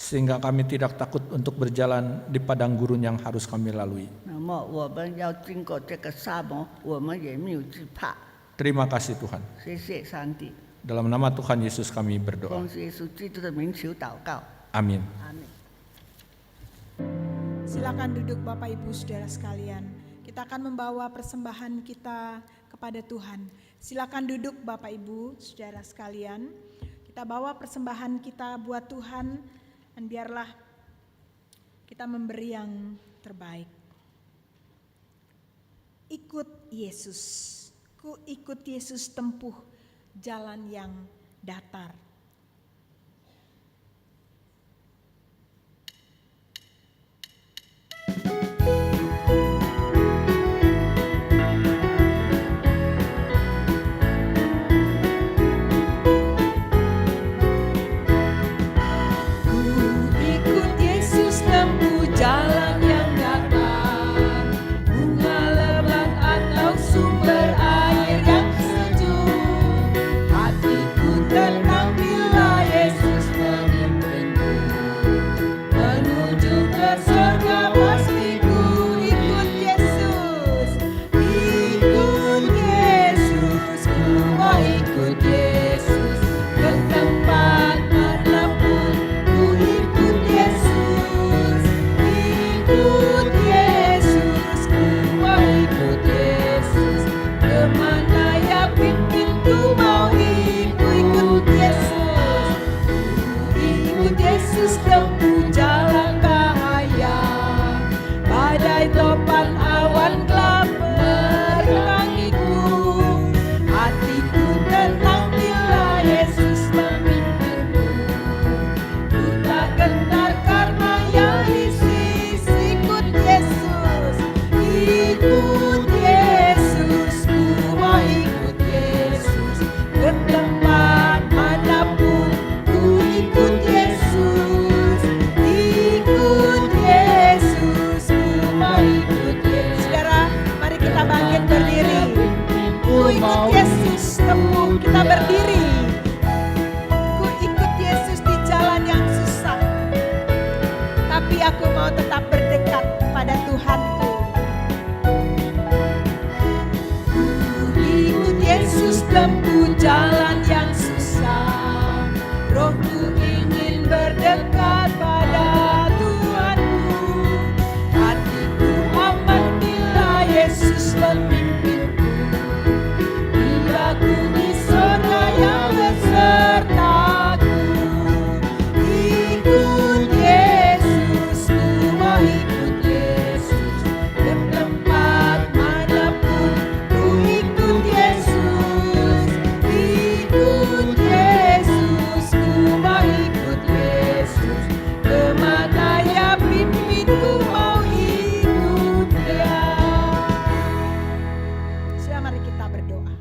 [SPEAKER 5] Sehingga kami tidak takut untuk berjalan di padang gurun yang harus kami lalui.
[SPEAKER 6] 那么我们要经过这个沙漠，我们也没有惧怕。
[SPEAKER 5] Terima kasih Tuhan.
[SPEAKER 6] 谢谢上帝，
[SPEAKER 5] Dalam nama Tuhan Yesus kami berdoa.
[SPEAKER 6] 奉耶稣基督的名求祷告，
[SPEAKER 5] Amin.
[SPEAKER 6] 阿门。
[SPEAKER 2] Silakan duduk Bapak Ibu Saudara sekalian. Kita akan membawa persembahan kita kepada Tuhan. Silakan duduk Bapak Ibu Saudara sekalian. Kita bawa persembahan kita buat Tuhan dan biarlah kita memberi yang terbaik. Ikut Yesus. Ku ikut Yesus tempuh jalan yang datar.
[SPEAKER 1] Ikut Yesus tempuh jalan yang datar, bunga lebat atau sumber air yang sejuk. Hatiku tenang di
[SPEAKER 2] Sudah, mari kita berdoa.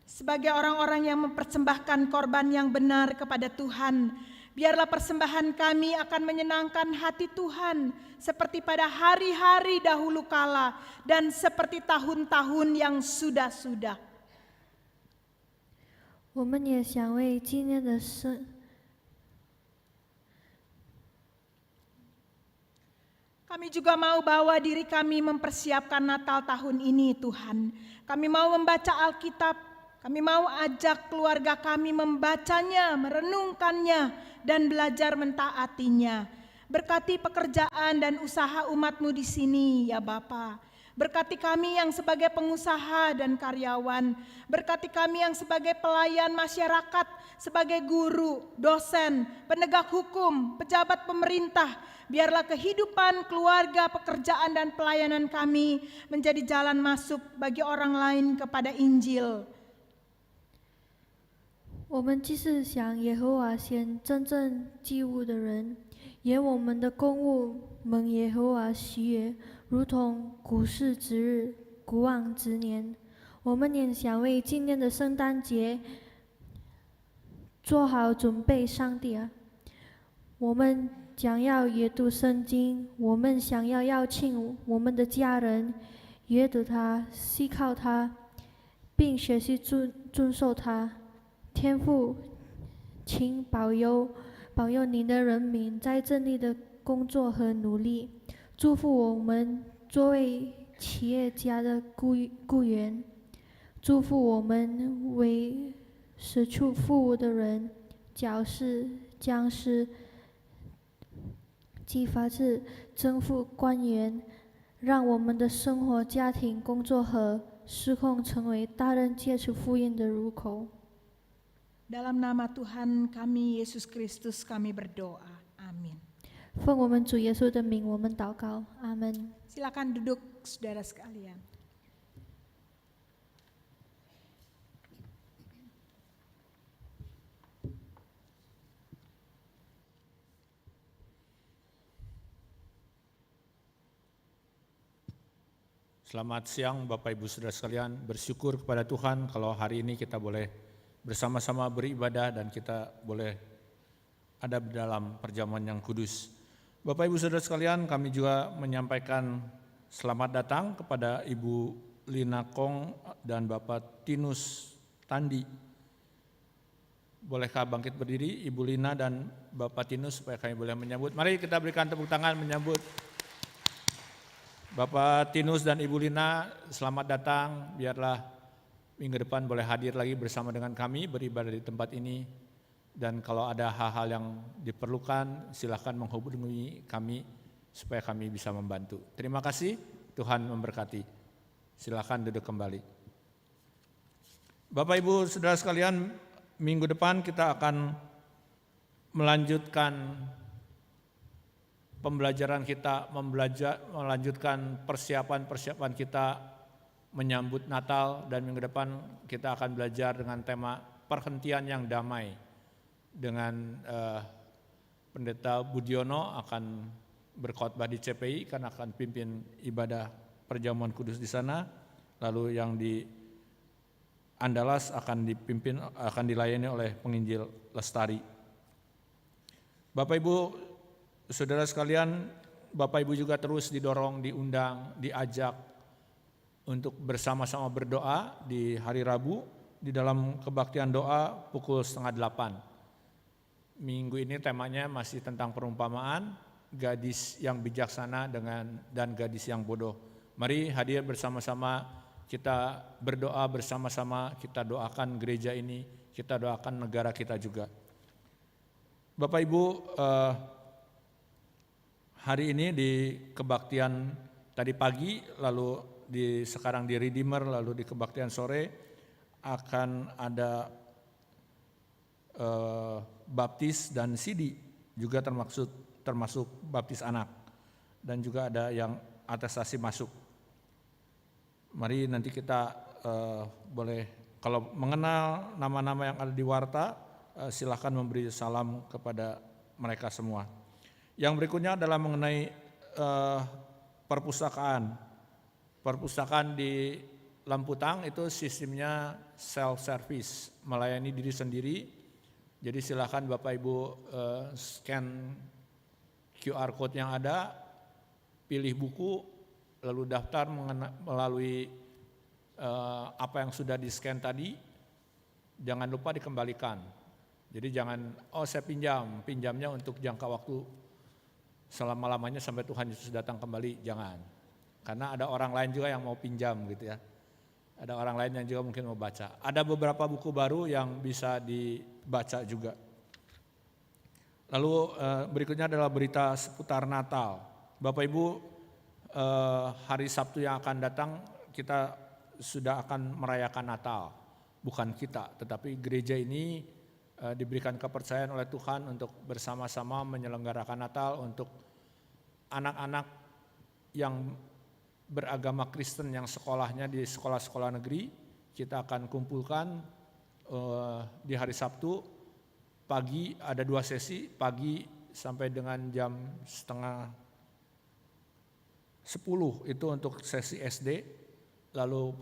[SPEAKER 2] Sebagai orang-orang yang mempersembahkan korban yang benar kepada Tuhan, biarlah persembahan kami akan menyenangkan hati Tuhan seperti pada hari-hari dahulu kala dan seperti tahun-tahun yang sudah-sudah.
[SPEAKER 3] 我们也想为今天的圣
[SPEAKER 2] Kami juga mau bawa diri kami mempersiapkan Natal tahun ini, Tuhan. Kami mau membaca Alkitab, kami mau ajak keluarga kami membacanya, merenungkannya, dan belajar mentaatinya. Berkati pekerjaan dan usaha umat-Mu di sini, ya Bapa. Berkati kami yang sebagai pengusaha dan karyawan. Berkati kami yang sebagai pelayan masyarakat, sebagai guru, dosen, penegak hukum, pejabat pemerintah. Biarlah kehidupan, keluarga, pekerjaan, dan pelayanan kami menjadi jalan masuk bagi orang lain kepada Injil.
[SPEAKER 3] 我们既是想耶和华显真正祭物的人，也我们的公务蒙耶和华喜悦，如同古世之日，古往之年。我们也想为今年的圣诞节做好准备，上帝啊！我们将要阅读圣经，我们想要邀请我们的家人阅读它、思考它，并学习遵守它。天父，请保佑您的人民在这里的工作和努力，祝福我们作为企业家的雇员，祝福我们为社区服务的人、教师、讲师、及法治政府官员，让我们的生活、家庭、工作和时空成为大人接触福音的入口。
[SPEAKER 2] Dalam nama Tuhan kami, Yesus Kristus, kami berdoa. Amin.
[SPEAKER 3] 奉我们主耶稣的名，我们祷告，阿门。
[SPEAKER 2] Silakan duduk, saudara sekalian.
[SPEAKER 5] Selamat siang Bapak Ibu Saudara sekalian, bersyukur kepada Tuhan kalau hari ini kita boleh bersama-sama beribadah dan kita boleh ada di dalam perjamuan yang kudus. Bapak Ibu Saudara sekalian, kami juga menyampaikan selamat datang kepada Ibu Lina Kong dan Bapak Tinus Tandi. Bolehkah bangkit berdiri Ibu Lina dan Bapak Tinus supaya kami boleh menyambut. Mari kita berikan tepuk tangan menyambut Bapak Tinus dan Ibu Lina. Selamat datang, biarlah minggu depan boleh hadir lagi bersama dengan kami beribadah di tempat ini. Dan kalau ada hal-hal yang diperlukan, silakan menghubungi kami supaya kami bisa membantu. Terima kasih, Tuhan memberkati. Silakan duduk kembali. Bapak Ibu Saudara sekalian, minggu depan kita akan melanjutkan pembelajaran kita, melanjutkan persiapan kita menyambut Natal, dan minggu depan kita akan belajar dengan tema perhentian yang damai dengan Pendeta Budiono akan berkhotbah di CPI karena akan pimpin ibadah perjamuan kudus di sana. Lalu yang di Andalas akan dilayani oleh penginjil Lestari. Bapak Ibu Saudara sekalian, Bapak Ibu juga terus didorong, diundang, diajak untuk bersama-sama berdoa di hari Rabu di dalam kebaktian doa pukul 7:30. Minggu ini temanya masih tentang perumpamaan gadis yang bijaksana dan gadis yang bodoh. Mari hadir bersama-sama, kita berdoa bersama-sama, kita doakan gereja ini, kita doakan negara kita juga. Bapak Ibu, hari ini di kebaktian tadi pagi, lalu sekarang di Redeemer, lalu di kebaktian sore akan ada baptis dan sidi, juga termasuk baptis anak, dan juga ada yang atestasi masuk. Mari nanti kita boleh, kalau mengenal nama-nama yang ada di warta, silakan memberi salam kepada mereka semua. Yang berikutnya adalah mengenai perpustakaan. Perpustakaan di Lamputang itu sistemnya self-service, melayani diri sendiri. Jadi silakan Bapak Ibu scan QR code yang ada, pilih buku, lalu daftar melalui apa yang sudah di-scan tadi. Jangan lupa dikembalikan. Jadi jangan, saya pinjamnya untuk jangka waktu selama-lamanya sampai Tuhan Yesus datang kembali, jangan. Karena ada orang lain juga yang mau pinjam gitu ya. Ada orang lain yang juga mungkin mau baca. Ada beberapa buku baru yang bisa dibaca juga. Lalu berikutnya adalah berita seputar Natal. Bapak Ibu, hari Sabtu yang akan datang kita sudah akan merayakan Natal. Bukan kita, tetapi gereja ini diberikan kepercayaan oleh Tuhan untuk bersama-sama menyelenggarakan Natal untuk anak-anak yang beragama Kristen yang sekolahnya di sekolah-sekolah negeri. Kita akan kumpulkan di hari Sabtu pagi, ada 2 sesi, pagi sampai dengan jam 9:30 itu untuk sesi SD, lalu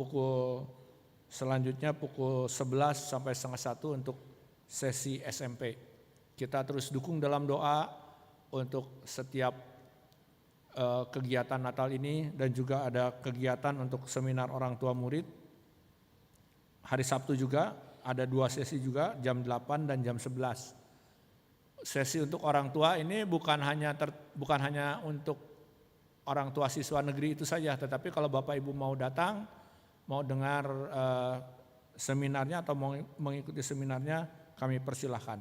[SPEAKER 5] selanjutnya pukul 11 sampai 12:30 untuk sesi SMP. Kita terus dukung dalam doa untuk setiap kegiatan Natal ini, dan juga ada kegiatan untuk seminar orang tua murid. Hari Sabtu juga ada 2 sesi juga, jam 8 dan jam 11. Sesi untuk orang tua ini bukan hanya untuk orang tua siswa negeri itu saja, tetapi kalau Bapak Ibu mau datang, mau dengar seminarnya atau mau mengikuti seminarnya, kami persilahkan.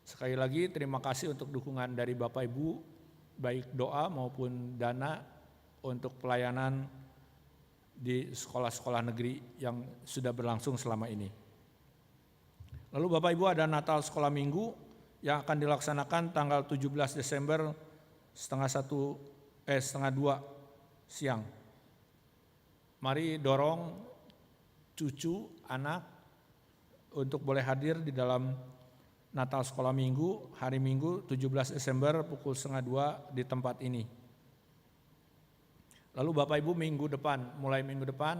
[SPEAKER 5] Sekali lagi terima kasih untuk dukungan dari Bapak Ibu, baik doa maupun dana untuk pelayanan di sekolah-sekolah negeri yang sudah berlangsung selama ini. Lalu Bapak Ibu, ada Natal Sekolah Minggu yang akan dilaksanakan tanggal 17 Desember setengah 2 siang. Mari dorong cucu, anak untuk boleh hadir di dalam Natal Sekolah Minggu, hari Minggu 17 Desember pukul 1:30 di tempat ini. Lalu Bapak Ibu, minggu depan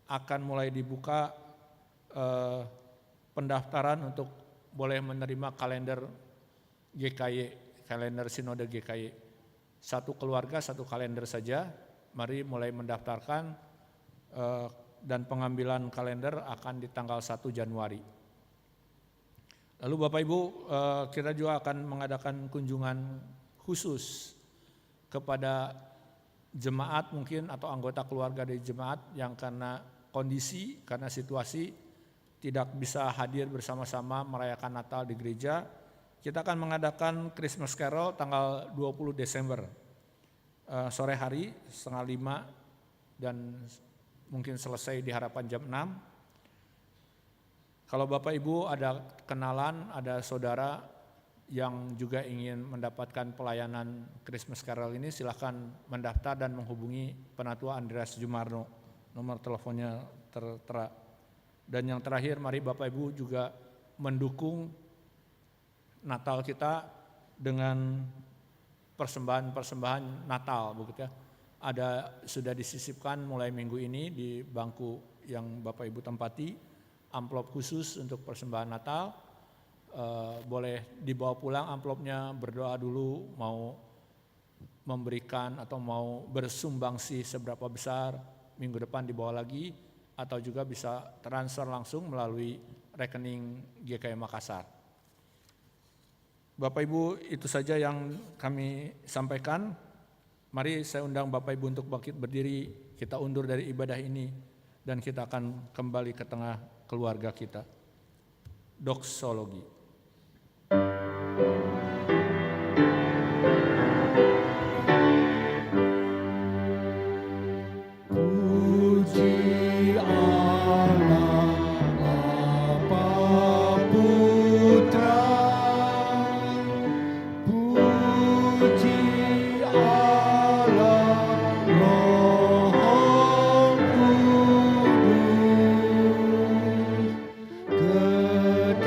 [SPEAKER 5] akan mulai dibuka pendaftaran untuk boleh menerima kalender GKY, kalender Sinode GKY. 1 keluarga 1 kalender saja, mari mulai mendaftarkan dan pengambilan kalender akan di tanggal 1 Januari. Lalu Bapak Ibu, kita juga akan mengadakan kunjungan khusus kepada jemaat mungkin atau anggota keluarga dari jemaat yang karena kondisi, karena situasi tidak bisa hadir bersama-sama merayakan Natal di gereja. Kita akan mengadakan Christmas Carol tanggal 20 Desember, sore hari 4:30 dan mungkin selesai di harapan jam 6. Kalau Bapak Ibu ada kenalan, ada saudara yang juga ingin mendapatkan pelayanan Christmas Carol ini, silakan mendaftar dan menghubungi Penatua Andreas Jumarno. Nomor teleponnya tertera. Dan yang terakhir, mari Bapak Ibu juga mendukung Natal kita dengan persembahan Natal, begitu ya. Sudah disisipkan mulai minggu ini di bangku yang Bapak Ibu tempati, amplop khusus untuk persembahan Natal. Boleh dibawa pulang amplopnya, berdoa dulu mau memberikan atau mau bersumbangsi seberapa besar, minggu depan dibawa lagi, atau juga bisa transfer langsung melalui rekening GKI Makassar. Bapak Ibu, itu saja yang kami sampaikan. Mari saya undang Bapak Ibu untuk bangkit berdiri, kita undur dari ibadah ini dan kita akan kembali ke tengah keluarga kita. Doksologi.
[SPEAKER 4] Puji Allah, Bapa Putra, puji Allah, Roh Kudus,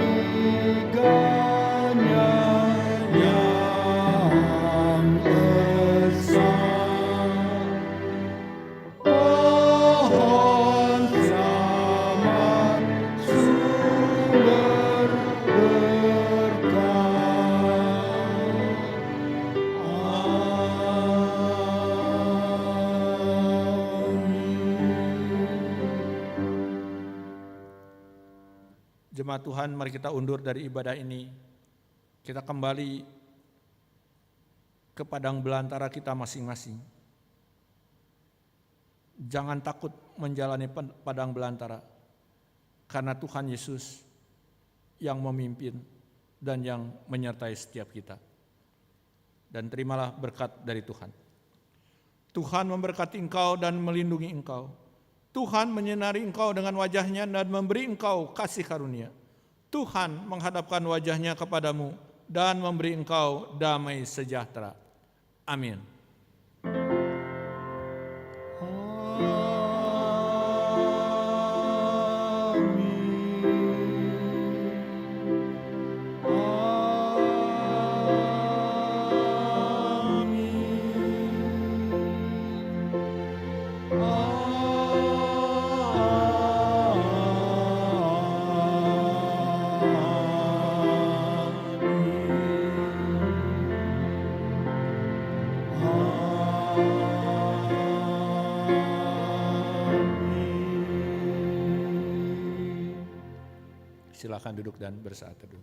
[SPEAKER 4] ketiganya
[SPEAKER 5] Jemaat Tuhan, mari kita undur dari ibadah ini. Kita kembali ke padang belantara kita masing-masing. Jangan takut menjalani padang belantara, karena Tuhan Yesus yang memimpin dan yang menyertai setiap kita. Dan terimalah berkat dari Tuhan. Tuhan memberkati engkau dan melindungi engkau. Tuhan menyinari engkau dengan wajah-Nya dan memberi engkau kasih karunia. Tuhan menghadapkan wajah-Nya kepadamu dan memberi engkau damai sejahtera. Amin. Silakan duduk dan bersaat teduh.